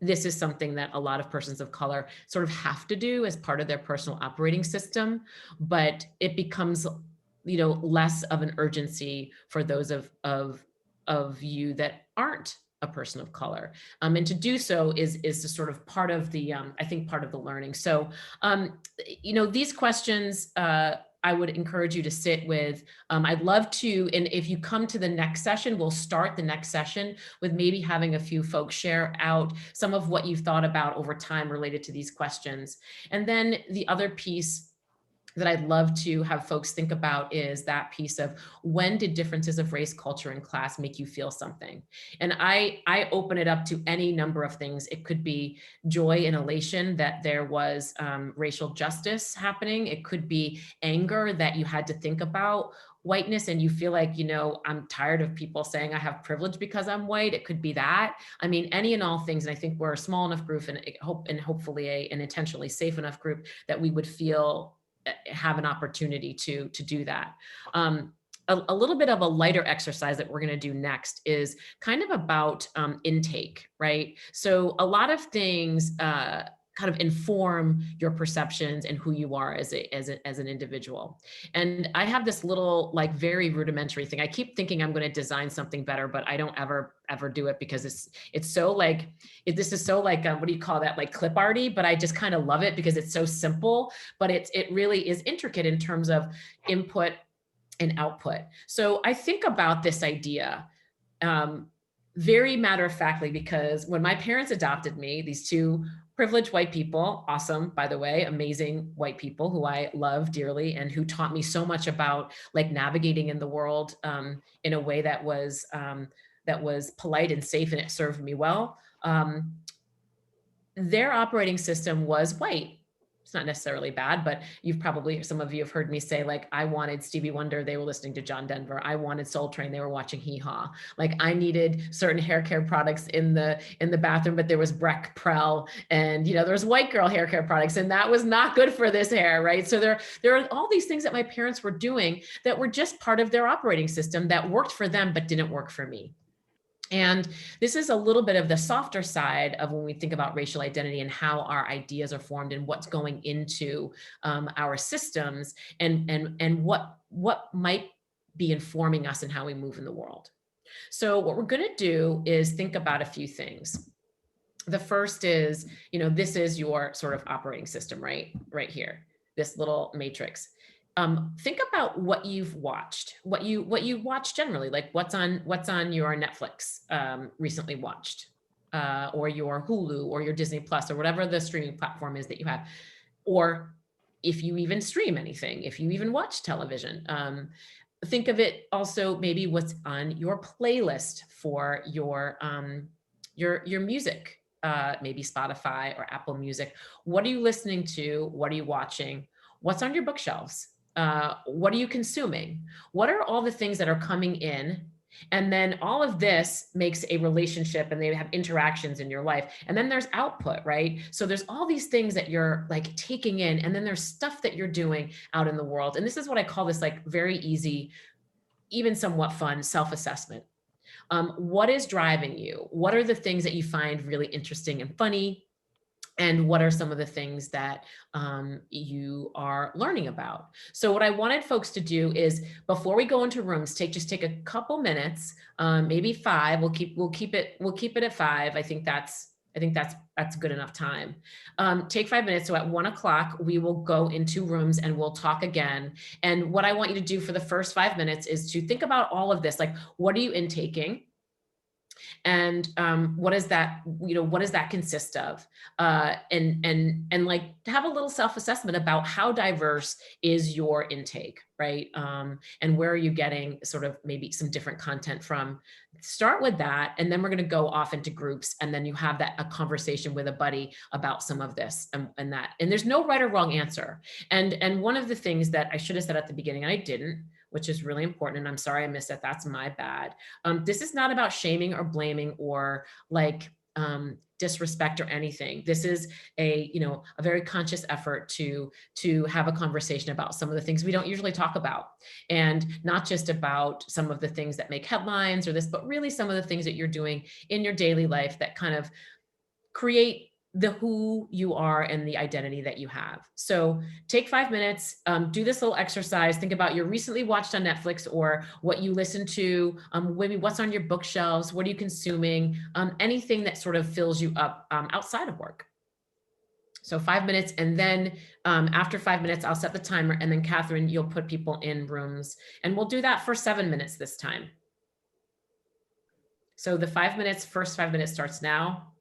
this is something that a lot of persons of color sort of have to do as part of their personal operating system, but it becomes, less of an urgency for those of you that aren't a person of color. And to do so is the sort of part of the, I think part of the learning. So, these questions, I would encourage you to sit with. I'd love to, and if you come to the next session, we'll start the next session with maybe having a few folks share out some of what you've thought about over time related to these questions. And then the other piece that I'd love to have folks think about is that piece of, when did differences of race, culture, and class make you feel something? And I open it up to any number of things. It could be joy and elation that there was racial justice happening. It could be anger that you had to think about whiteness and you feel like, I'm tired of people saying I have privilege because I'm white. It could be that. I mean, any and all things. And I think we're a small enough group and hopefully an intentionally safe enough group that we would feel have an opportunity to do that. A little bit of a lighter exercise that we're going to do next is kind of about intake, right? So a lot of things kind of inform your perceptions and who you are as an individual. And I have this little, like, very rudimentary thing. I keep thinking I'm going to design something better, but I don't ever do it because it's so like, this is so like, what do you call that? Like clip arty, but I just kind of love it because it's so simple, but it really is intricate in terms of input and output. So I think about this idea very matter-of-factly, because when my parents adopted me, these two privileged white people, awesome, by the way, amazing white people who I love dearly and who taught me so much about like navigating in the world in a way that was polite and safe, and it served me well. Their operating system was white. It's not necessarily bad, but some of you have heard me say, like, I wanted Stevie Wonder, they were listening to John Denver. I wanted Soul Train, they were watching Hee Haw. Like, I needed certain hair care products in the bathroom, but there was Breck Prell, and there was white girl hair care products, and that was not good for this hair, right? So there are all these things that my parents were doing that were just part of their operating system that worked for them, but didn't work for me. And this is a little bit of the softer side of when we think about racial identity and how our ideas are formed and what's going into our systems and what might be informing us and how we move in the world. So what we're going to do is think about a few things. The first is, this is your sort of operating system, right here, this little matrix. Think about what you've watched, what you watch generally, like what's on your Netflix recently watched, or your Hulu or your Disney Plus or whatever the streaming platform is that you have, or if you even stream anything, if you even watch television. Think of it also maybe what's on your playlist for your music, maybe Spotify or Apple Music. What are you listening to? What are you watching? What's on your bookshelves? What are you consuming? What are all the things that are coming in? And then all of this makes a relationship, and they have interactions in your life. And then there's output, right? So there's all these things that you're like taking in, and then there's stuff that you're doing out in the world. And this is what I call this like very easy, even somewhat fun self-assessment. What is driving you? What are the things that you find really interesting and funny? and what are some of the things that you are learning about. So what I wanted folks to do is, before we go into rooms, just take a couple minutes, maybe 5. We'll keep it at 5. I think that's good enough time. Take 5 minutes. So at 1 o'clock, we will go into rooms and we'll talk again. And what I want you to do for the first 5 minutes is to think about all of this. Like, what are you intaking? And what does that consist of? And like, have a little self-assessment about how diverse is your intake, right? And where are you getting sort of maybe some different content from? Start with that, and then we're going to go off into groups, and then you have a conversation with a buddy about some of this and that. And there's no right or wrong answer. And one of the things that I should have said at the beginning, I didn't, which is really important, and I'm sorry I missed it. That's my bad. This is not about shaming or blaming or like disrespect or anything. This is a very conscious effort to have a conversation about some of the things we don't usually talk about, and not just about some of the things that make headlines or this, but really some of the things that you're doing in your daily life that kind of create the who you are and the identity that you have. So take 5 minutes, do this little exercise, think about your recently watched on Netflix or what you listen to, maybe what's on your bookshelves, what are you consuming, anything that sort of fills you up outside of work. So 5 minutes, and then after 5 minutes, I'll set the timer, and then Catherine, you'll put people in rooms, and we'll do that for 7 minutes this time. So the first 5 minutes starts now.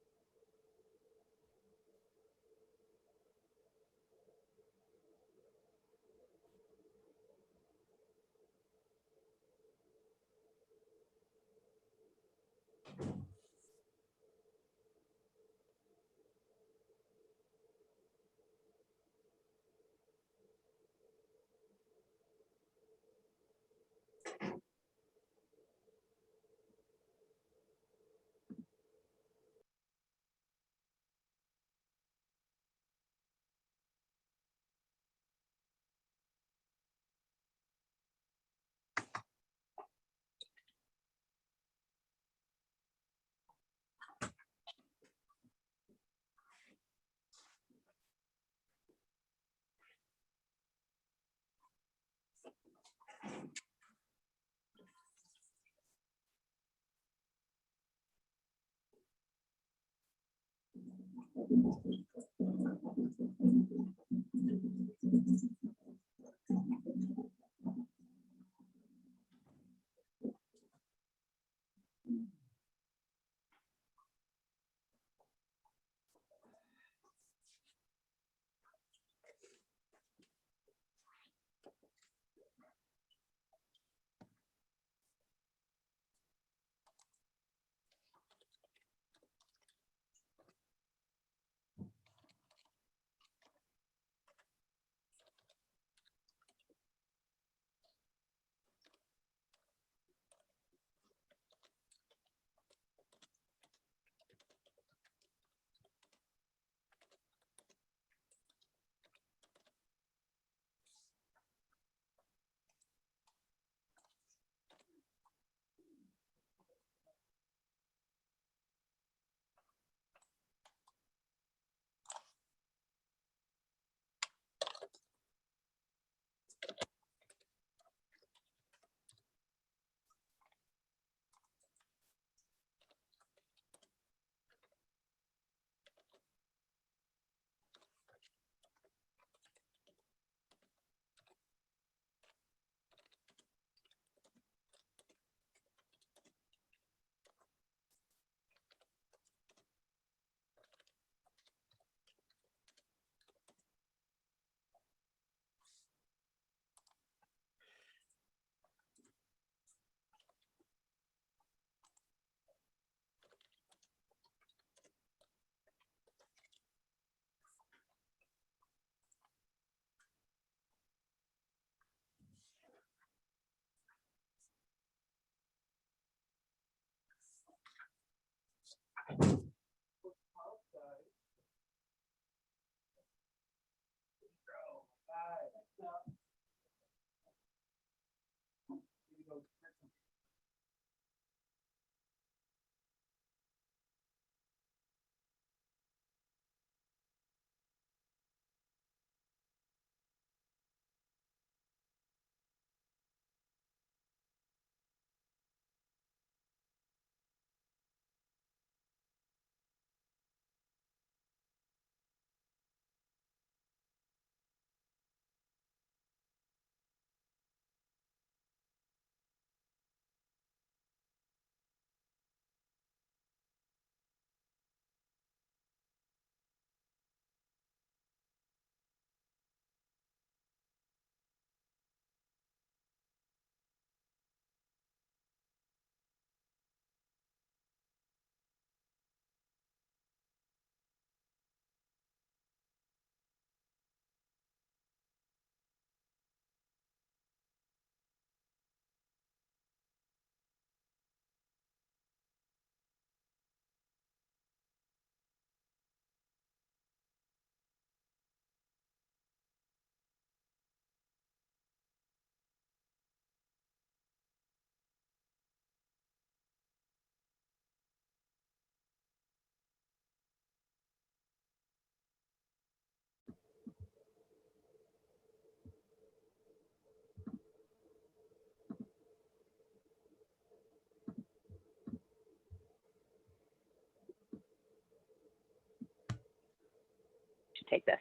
to take this.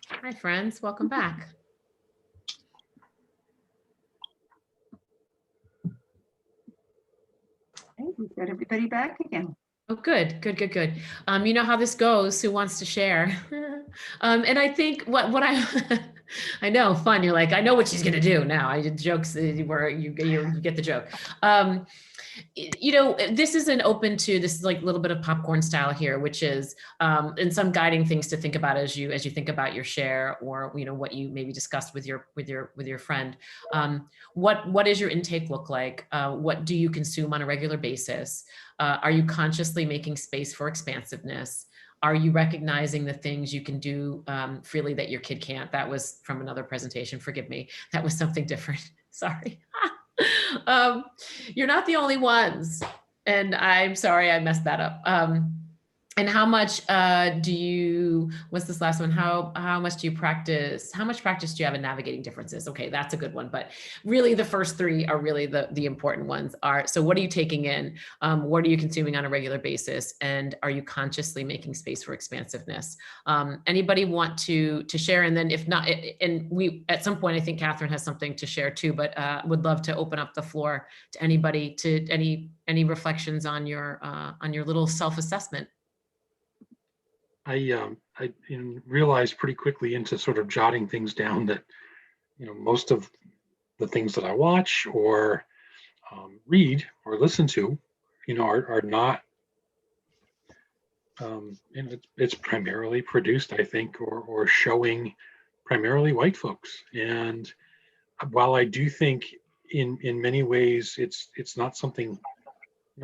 Hi, friends. Welcome back. Okay, we've got everybody back again. Oh, good, good, good, good. You know how this goes. Who wants to share? And I think what I I know, fun. You're like, I know what she's gonna do now. I did jokes where you get the joke. You know, this is this is like a little bit of popcorn style here, which is and some guiding things to think about as you think about your share, or you know what you maybe discussed with your friend. What does your intake look like? What do you consume on a regular basis? Are you consciously making space for expansiveness? Are you recognizing the things you can do freely that your kid can't? That was from another presentation. Forgive me. That was something different. Sorry. You're not the only ones. And I'm sorry I messed that up. And how much what's this last one? How much do you practice? How much practice do you have in navigating differences? Okay, that's a good one. But really the first three are really the important ones. So what are you taking in? What are you consuming on a regular basis? And are you consciously making space for expansiveness? Anybody want to share? And then if not, and we, at some point, I think Catherine has something to share too, but would love to open up the floor to anybody, to any reflections on your little self-assessment. I realized pretty quickly into sort of jotting things down that, most of the things that I watch or read or listen to, are not, it's primarily produced, I think, or showing primarily white folks. And while I do think in many ways it's not something,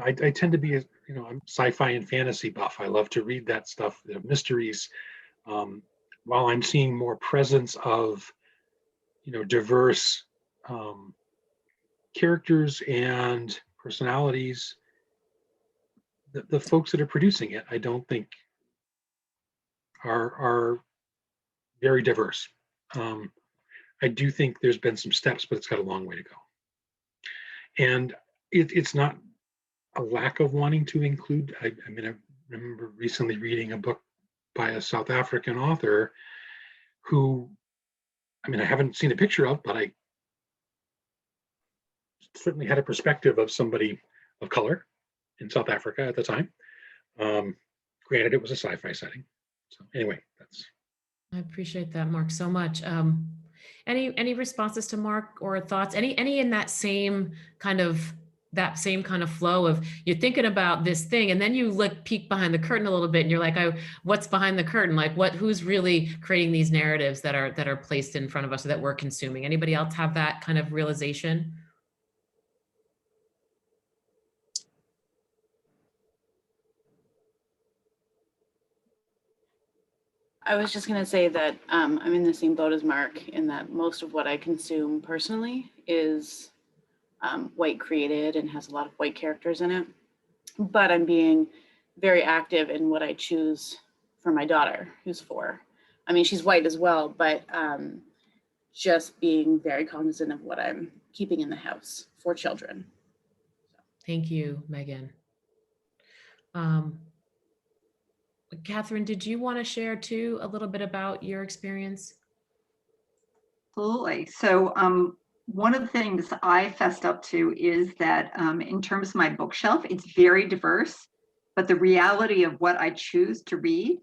I tend to be I'm sci-fi and fantasy buff. I love to read that stuff, the mysteries. While I'm seeing more presence of, diverse characters and personalities, the folks that are producing it, I don't think are very diverse. I do think there's been some steps, but it's got a long way to go. And it's not a lack of wanting to include. I remember recently reading a book by a South African author who, I haven't seen a picture of, but I certainly had a perspective of somebody of color in South Africa at the time. Granted, it was a sci-fi setting. So anyway, I appreciate that, Mark, so much. Any responses to Mark or thoughts? Any in that same kind of flow of you're thinking about this thing and then you peek behind the curtain a little bit and you're like, what's behind the curtain? Like who's really creating these narratives that are placed in front of us or that we're consuming? Anybody else have that kind of realization? I was just going to say that I'm in the same boat as Mark in that most of what I consume personally is white created and has a lot of white characters in it. But I'm being very active in what I choose for my daughter, who's 4. She's white as well, but just being very cognizant of what I'm keeping in the house for children. Thank you, Megan. Catherine, did you want to share too a little bit about your experience? Absolutely. So one of the things I fessed up to is that in terms of my bookshelf, it's very diverse, but the reality of what I choose to read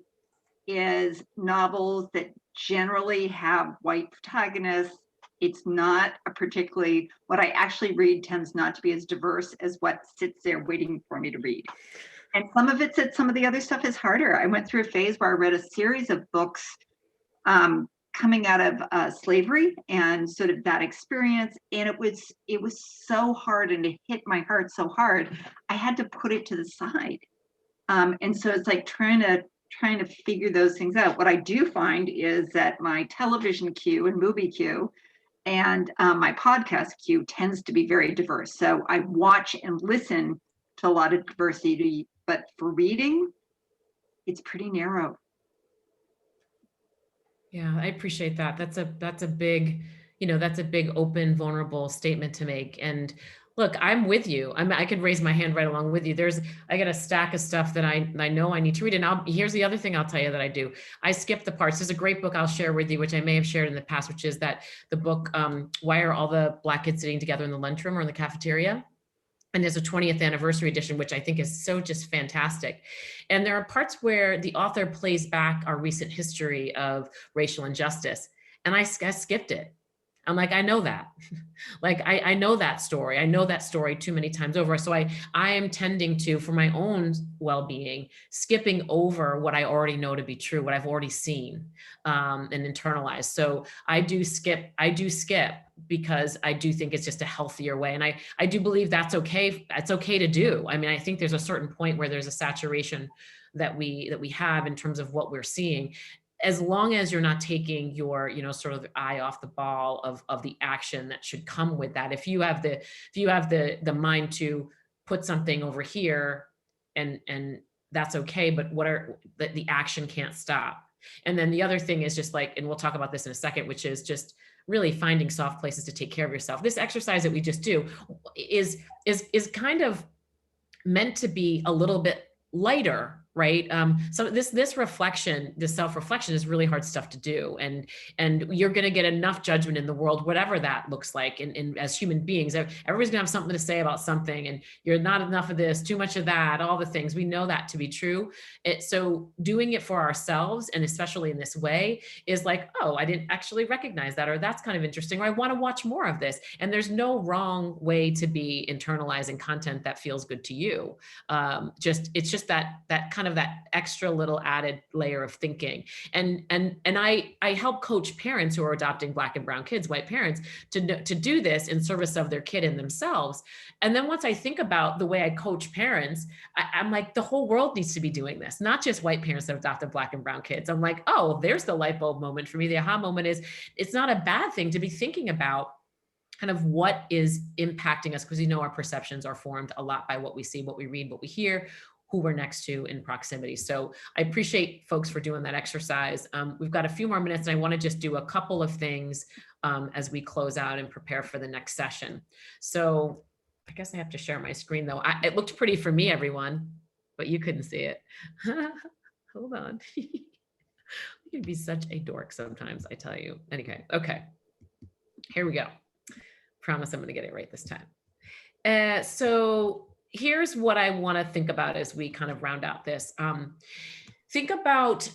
is novels that generally have white protagonists. It's not what I actually read tends not to be as diverse as what sits there waiting for me to read. And some of the other stuff is harder. I went through a phase where I read a series of books coming out of slavery and sort of that experience. And it was so hard and it hit my heart so hard, I had to put it to the side. And so it's like trying to figure those things out. What I do find is that my television queue and movie queue and my podcast queue tends to be very diverse. So I watch and listen to a lot of diversity, but for reading, it's pretty narrow. Yeah, I appreciate that. That's a big, that's a big open, vulnerable statement to make. And Look, I'm with you. I could raise my hand right along with you. I got a stack of stuff that I know I need to read. And here's the other thing I'll tell you that I do. I skip the parts. There's a great book I'll share with you, which I may have shared in the past, which is the book, Why Are All the Black Kids Sitting Together in the Lunchroom or in the Cafeteria? And there's a 20th anniversary edition, which I think is so just fantastic. And there are parts where the author plays back our recent history of racial injustice. And I skipped it. I'm like, I know that. Like, I know that story. I know that story too many times over. So I am tending to, for my own well-being, skipping over what I already know to be true, what I've already seen and internalized. So I do skip because I do think it's just a healthier way. And I do believe that's okay. It's okay to do. I mean, I think there's a certain point where there's a saturation that we have in terms of what we're seeing, as long as you're not taking your, sort of eye off the ball of the action that should come with that. If you have the mind to put something over here and that's okay, but the action can't stop. And then the other thing is just like, and we'll talk about this in a second, which is just really finding soft places to take care of yourself. This exercise that we just do is kind of meant to be a little bit lighter, right? So this reflection, this self-reflection is really hard stuff to do. And you're going to get enough judgment in the world, whatever that looks like. And as human beings, everybody's gonna have something to say about something, and you're not enough of this, too much of that, all the things. We know that to be true. So doing it for ourselves, and especially in this way, is like, oh, I didn't actually recognize that, or that's kind of interesting, or I want to watch more of this. And there's no wrong way to be internalizing content that feels good to you. It's just that kind of that extra little added layer of thinking. And I help coach parents who are adopting Black and brown kids, white parents, to do this in service of their kid and themselves. And then once I think about the way I coach parents, I'm like, the whole world needs to be doing this, not just white parents that have adopted Black and brown kids. I'm like, oh, there's the light bulb moment for me. The aha moment is, it's not a bad thing to be thinking about kind of what is impacting us, because our perceptions are formed a lot by what we see, what we read, what we hear, who we're next to in proximity. So I appreciate folks for doing that exercise. We've got a few more minutes, and I want to just do a couple of things as we close out and prepare for the next session. So I guess I have to share my screen though. It looked pretty for me, everyone, but you couldn't see it. Hold on. You can be such a dork sometimes, I tell you. Anyway, okay, here we go. Promise I'm going to get it right this time. So here's what I want to think about as we kind of round out this. Think about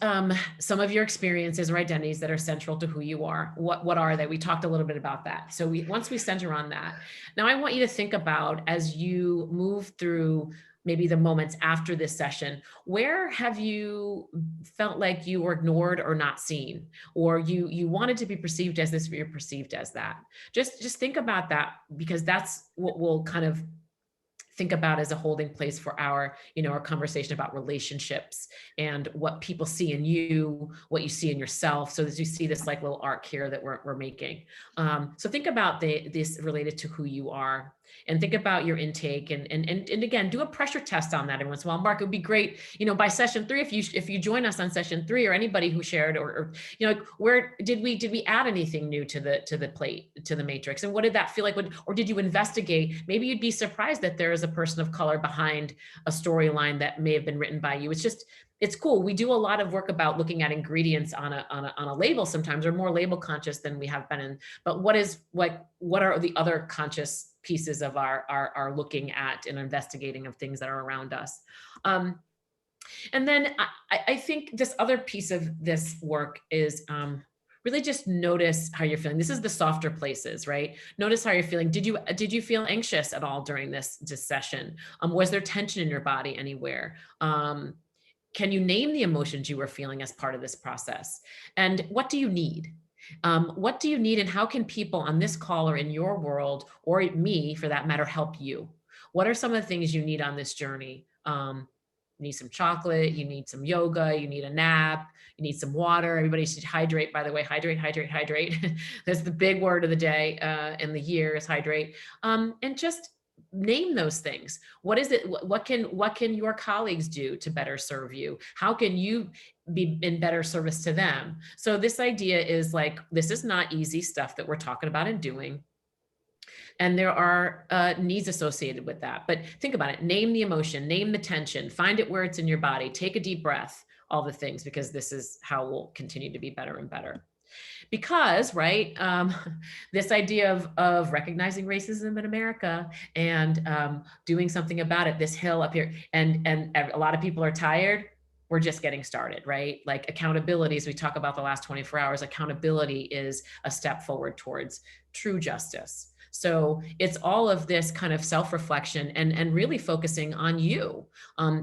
some of your experiences or identities that are central to who you are. What are they? We talked a little bit about that. So once we center on that, now I want you to think about, as you move through maybe the moments after this session, where have you felt like you were ignored or not seen, or you wanted to be perceived as this, but you're perceived as that? Just think about that, because that's what we'll kind of think about as a holding place for our conversation about relationships and what people see in you, what you see in yourself. So as you see this like little arc here that we're making. So think about this related to who you are, and think about your intake, and again, do a pressure test on that every once in a while. Mark, it would be great, by session 3, if you join us on session 3, or anybody who shared, or where did we add anything new to the plate, to the matrix, and what did that feel like? Or did you investigate? Maybe you'd be surprised that there is a person of color behind a storyline that may have been written by you. It's cool. We do a lot of work about looking at ingredients on a label sometimes. We're more label conscious than we have been in, but what are the other conscious pieces of our looking at and investigating of things that are around us? And then I think this other piece of this work is really just notice how you're feeling. This is the softer places, right? Notice how you're feeling. Did you feel anxious at all during this session? Was there tension in your body anywhere? Can you name the emotions you were feeling as part of this process? And what do you need? What do you need, and how can people on this call or in your world, or me for that matter, help you? What are some of the things you need on this journey? You need some chocolate, you need some yoga, you need a nap, you need some water. Everybody should hydrate, by the way. Hydrate, hydrate, hydrate. That's the big word of the day and the year is hydrate. And just name those things. What is it? What can your colleagues do to better serve you? How can you be in better service to them? So this idea is like, this is not easy stuff that we're talking about and doing. And there are needs associated with that. But think about it. Name the emotion, name the tension, find it where it's in your body, take a deep breath, all the things, because this is how we'll continue to be better and better. Because, right, this idea of recognizing racism in America and doing something about it, this hill up here, and a lot of people are tired. We're just getting started, right? Like accountability, as we talk about the last 24 hours, accountability is a step forward towards true justice. So it's all of this kind of self-reflection and really focusing on you.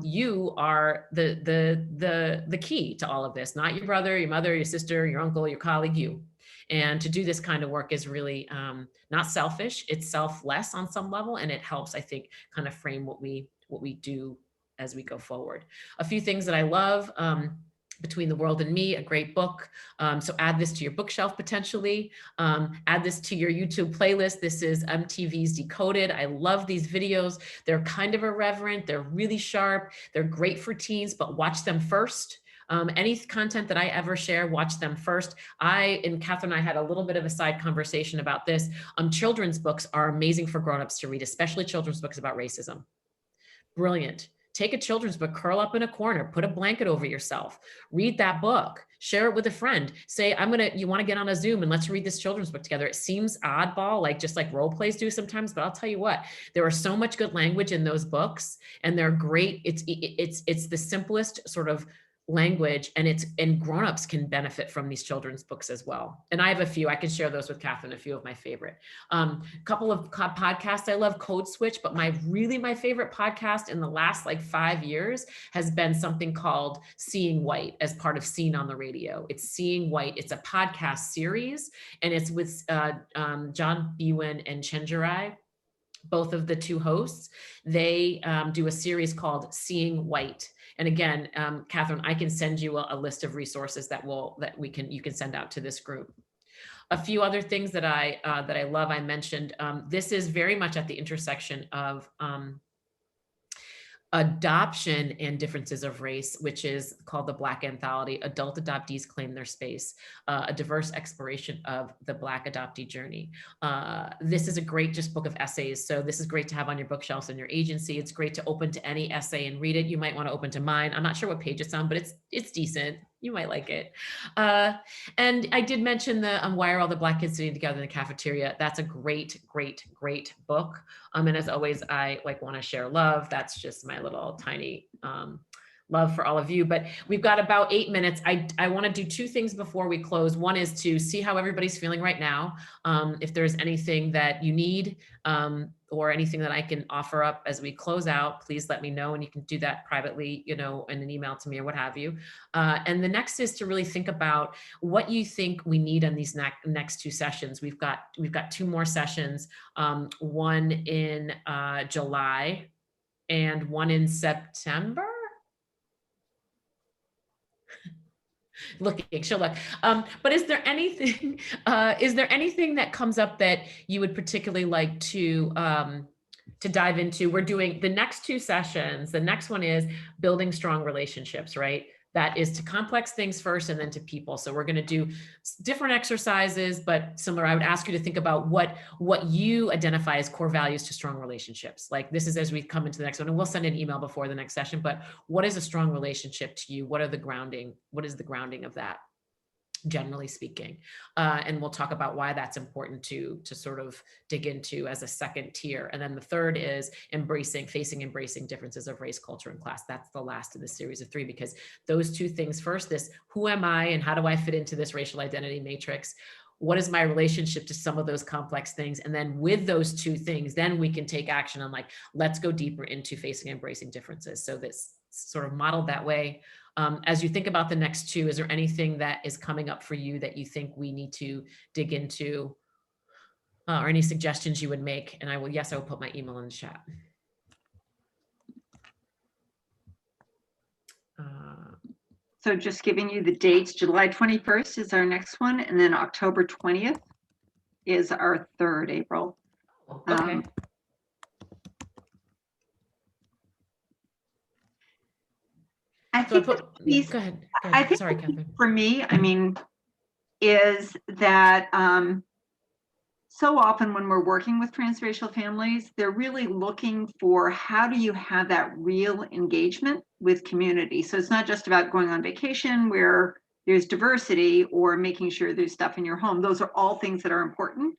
You are the key to all of this, not your brother, your mother, your sister, your uncle, your colleague, you. And to do this kind of work is really not selfish, it's selfless on some level, and it helps, I think, kind of frame what we do as we go forward. A few things that I love, Between the World and Me, a great book. So add this to your bookshelf potentially. Add this to your YouTube playlist. This is MTV's Decoded. I love these videos. They're kind of irreverent. They're really sharp. They're great for teens, but watch them first. Any content that I ever share, watch them first. Catherine and I had a little bit of a side conversation about this. Children's books are amazing for grownups to read, especially children's books about racism. Brilliant. Take a children's book, curl up in a corner, put a blanket over yourself, read that book, share it with a friend. Say, you want to get on a Zoom and let's read this children's book together. It seems oddball, just like role plays do sometimes, but I'll tell you what, there are so much good language in those books and they're great. It's the simplest sort of language, and grownups can benefit from these children's books as well. And I have a few, I can share those with Catherine, a few of my favorite. Couple of podcasts I love, Code Switch, but my favorite podcast in the last 5 years has been something called Seeing White, as part of Seen on the Radio. It's Seeing White. It's a podcast series, and it's with John Biewen and Chenjerai, both of the two hosts. They do a series called Seeing White. And again, Catherine, I can send you a list of resources you can send out to this group. A few other things that I love, I mentioned, this is very much at the intersection of adoption and differences of race, which is called the Black Anthology, Adult Adoptees Claim Their Space, a diverse exploration of the Black adoptee journey. This is a great book of essays. So this is great to have on your bookshelves in your agency. It's great to open to any essay and read it. You might want to open to mine. I'm not sure what page it's on, but it's decent. You might like it. And I did mention the Why Are All the Black Kids Sitting Together in the Cafeteria? That's a great, great, great book. And as always, I want to share love. That's just my little tiny love for all of you. But we've got about 8 minutes. I want to do two things before we close. One is to see how everybody's feeling right now. If there's anything that you need or anything that I can offer up as we close out, please let me know. And you can do that privately, in an email to me or what have you. And the next is to really think about what you think we need on these next two sessions. We've got 2 more sessions, one in July and one in September. She'll look. But is there anything that comes up that you would particularly like to dive into? We're doing the next 2 sessions. The next one is building strong relationships, right? That is to complex things first and then to people. So we're going to do different exercises, but similar. I would ask you to think about what you identify as core values to strong relationships. Like this is as we come into the next one, and we'll send an email before the next session, but what is a strong relationship to you? What is the grounding of that, generally speaking? And we'll talk about why that's important to sort of dig into as a second tier. And then the third is embracing differences of race, culture, and class. That's the last of the series of 3, because those 2 things first, this who am I and how do I fit into this racial identity matrix? What is my relationship to some of those complex things? And then with those 2 things, then we can take action on let's go deeper into facing and embracing differences. So this sort of modeled that way. As you think about the next 2, is there anything that is coming up for you that you think we need to dig into, or any suggestions you would make? And I will put my email in the chat. So just giving you the dates, July 21st is our next one, and then October 20th is our third April. Okay. I think Go ahead. I think Sorry, Catherine. For me, is that so often when we're working with transracial families, they're really looking for how do you have that real engagement with community. So it's not just about going on vacation where there's diversity or making sure there's stuff in your home. Those are all things that are important.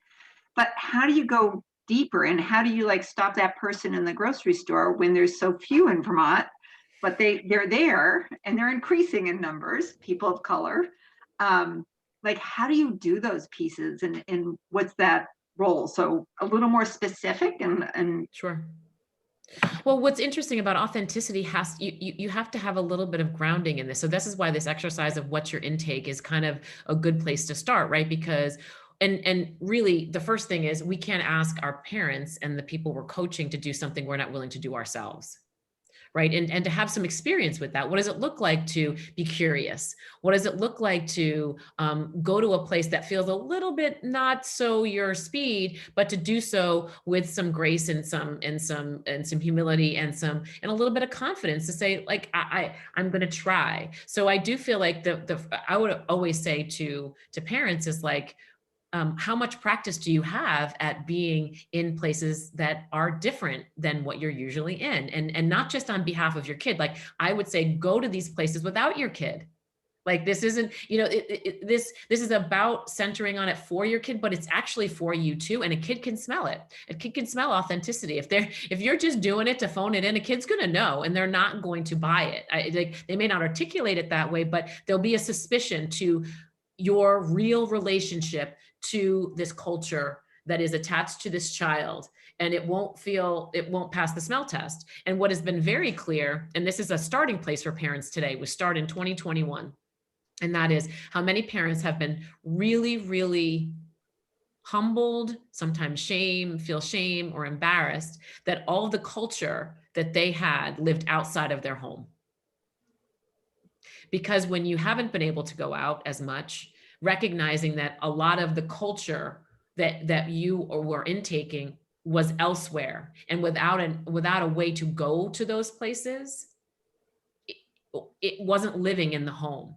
But how do you go deeper, and how do you like stop that person in the grocery store when there's so few in Vermont, but they're there and they're increasing in numbers, people of color. Like, how do you do those pieces, and what's that role? So a little more specific and Sure. Well, what's interesting about authenticity has you have to have a little bit of grounding in this. So this is why this exercise of what's your intake is kind of a good place to start, right? Because and really the first thing is we can't ask our parents and the people we're coaching to do something we're not willing to do ourselves. Right. And to have some experience with that. What does it look like to be curious? What does it look like to go to a place that feels a little bit not so your speed, but to do so with some grace and some humility and a little bit of confidence to say, like, I'm going to try. So I do feel like I would always say to parents is like, how much practice do you have at being in places that are different than what you're usually in? And not just on behalf of your kid. Like I would say, go to these places without your kid. Like this isn't, this is about centering on it for your kid, but it's actually for you too. And a kid can smell it. A kid can smell authenticity. If you're just doing it to phone it in, a kid's going to know, and they're not going to buy it. They may not articulate it that way, but there'll be a suspicion to your real relationship to this culture that is attached to this child, and it won't pass the smell test. And what has been very clear, and this is a starting place for parents today, we start in 2021, and that is how many parents have been really, really humbled, sometimes feel shame or embarrassed that all the culture that they had lived outside of their home. Because when you haven't been able to go out as much, recognizing that a lot of the culture that you were intaking was elsewhere, and without a way to go to those places, it wasn't living in the home.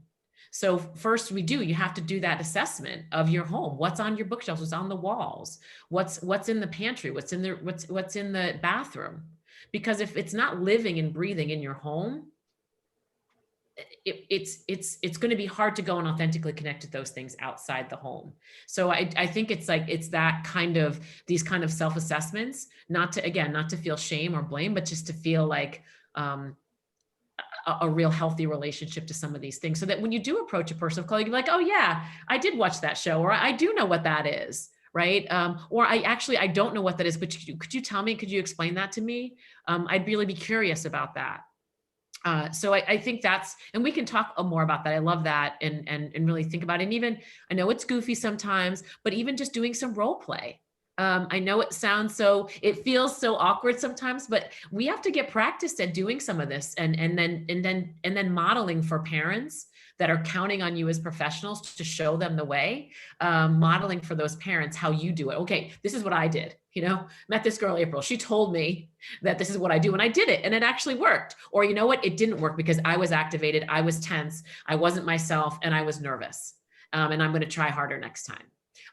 So first you have to do that assessment of your home. What's on your bookshelves? What's on the walls? What's in the pantry? What's in the bathroom? Because if it's not living and breathing in your home, it's going to be hard to go and authentically connect to those things outside the home. So I think it's that these kind of self-assessments, not to feel shame or blame, but just to feel like a real healthy relationship to some of these things, so that when you do approach a person of color, you're like, oh yeah, I did watch that show, or I do know what that is. Right. Or I don't know what that is, but could you tell me, could you explain that to me? I'd really be curious about that. So I think and we can talk more about that. I love that, and really think about it. And even, I know it's goofy sometimes, but even just doing some role play. I know it feels so awkward sometimes, but we have to get practiced at doing some of this, and then modeling for parents that are counting on you as professionals to show them the way, modeling for those parents how you do it. Okay, this is what I did. Met this girl, April. She told me that this is what I do, and I did it, and it actually worked. Or you know what? It didn't work because I was activated, I was tense, I wasn't myself, and I was nervous. And I'm going to try harder next time.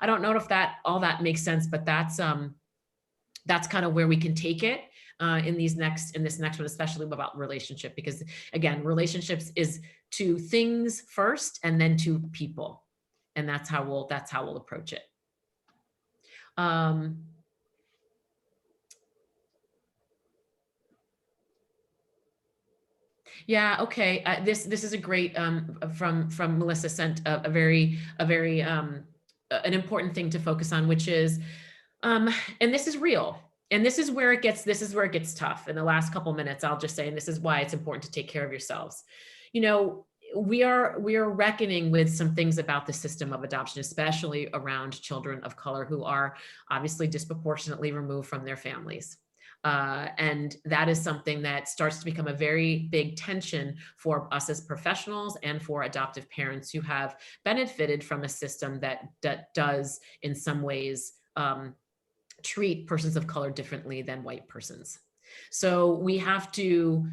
I don't know if all that makes sense, but that's kind of where we can take it in this next one, especially about relationship, because again, relationships is to things first and then to people. And that's how we'll approach it. Yeah. Okay. This is a great, from Melissa sent a very an important thing to focus on, which is, and this is real. And this is where it gets tough. In the last couple minutes, I'll just say, and this is why it's important to take care of yourselves. We are reckoning with some things about the system of adoption, especially around children of color who are obviously disproportionately removed from their families. And that is something that starts to become a very big tension for us as professionals and for adoptive parents who have benefited from a system that does in some ways treat persons of color differently than white persons. So we have to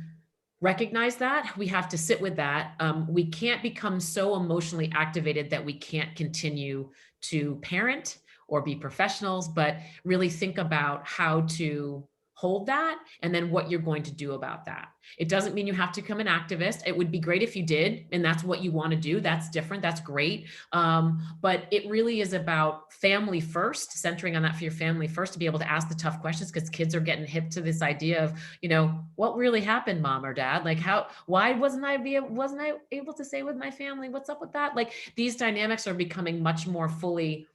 recognize that. We have to sit with that. We can't become so emotionally activated that we can't continue to parent or be professionals, but really think about how to hold that and then what you're going to do about that. It doesn't mean you have to become an activist. It would be great if you did, and that's what you want to do. That's different. That's great. But it really is about family first, centering on that for your family first, to be able to ask the tough questions, because kids are getting hip to this idea of, you know, what really happened, mom or dad? Like, why wasn't I able to say with my family, what's up with that? Like, these dynamics are becoming much more fully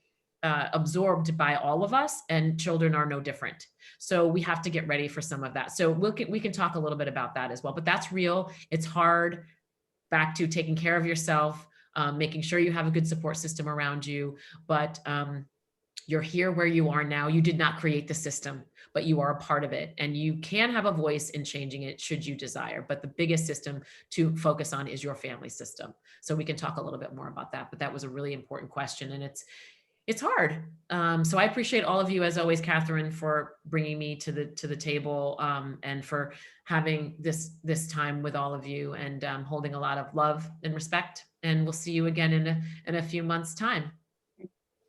absorbed by all of us, and children are no different. So we have to get ready for some of that. So we can talk a little bit about that as well, but that's real. It's hard. Back to taking care of yourself, making sure you have a good support system around you, but you're here where you are now. You did not create the system, but you are a part of it, and you can have a voice in changing it should you desire. But the biggest system to focus on is your family system. So we can talk a little bit more about that, but that was a really important question, and it's hard. So I appreciate all of you, as always, Catherine, for bringing me to the table, and for having this time with all of you, and holding a lot of love and respect. And we'll see you again in a few months' time.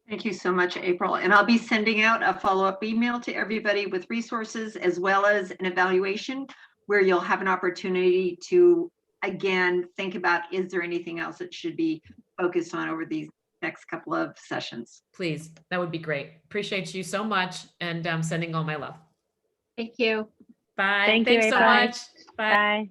Thank you so much, April. And I'll be sending out a follow-up email to everybody with resources, as well as an evaluation where you'll have an opportunity to, again, think about, is there anything else that should be focused on over these next couple of sessions? Please, that would be great. Appreciate you so much, and sending all my love. Thank you. Bye. Thank you, Thanks so April. much. Bye. Bye.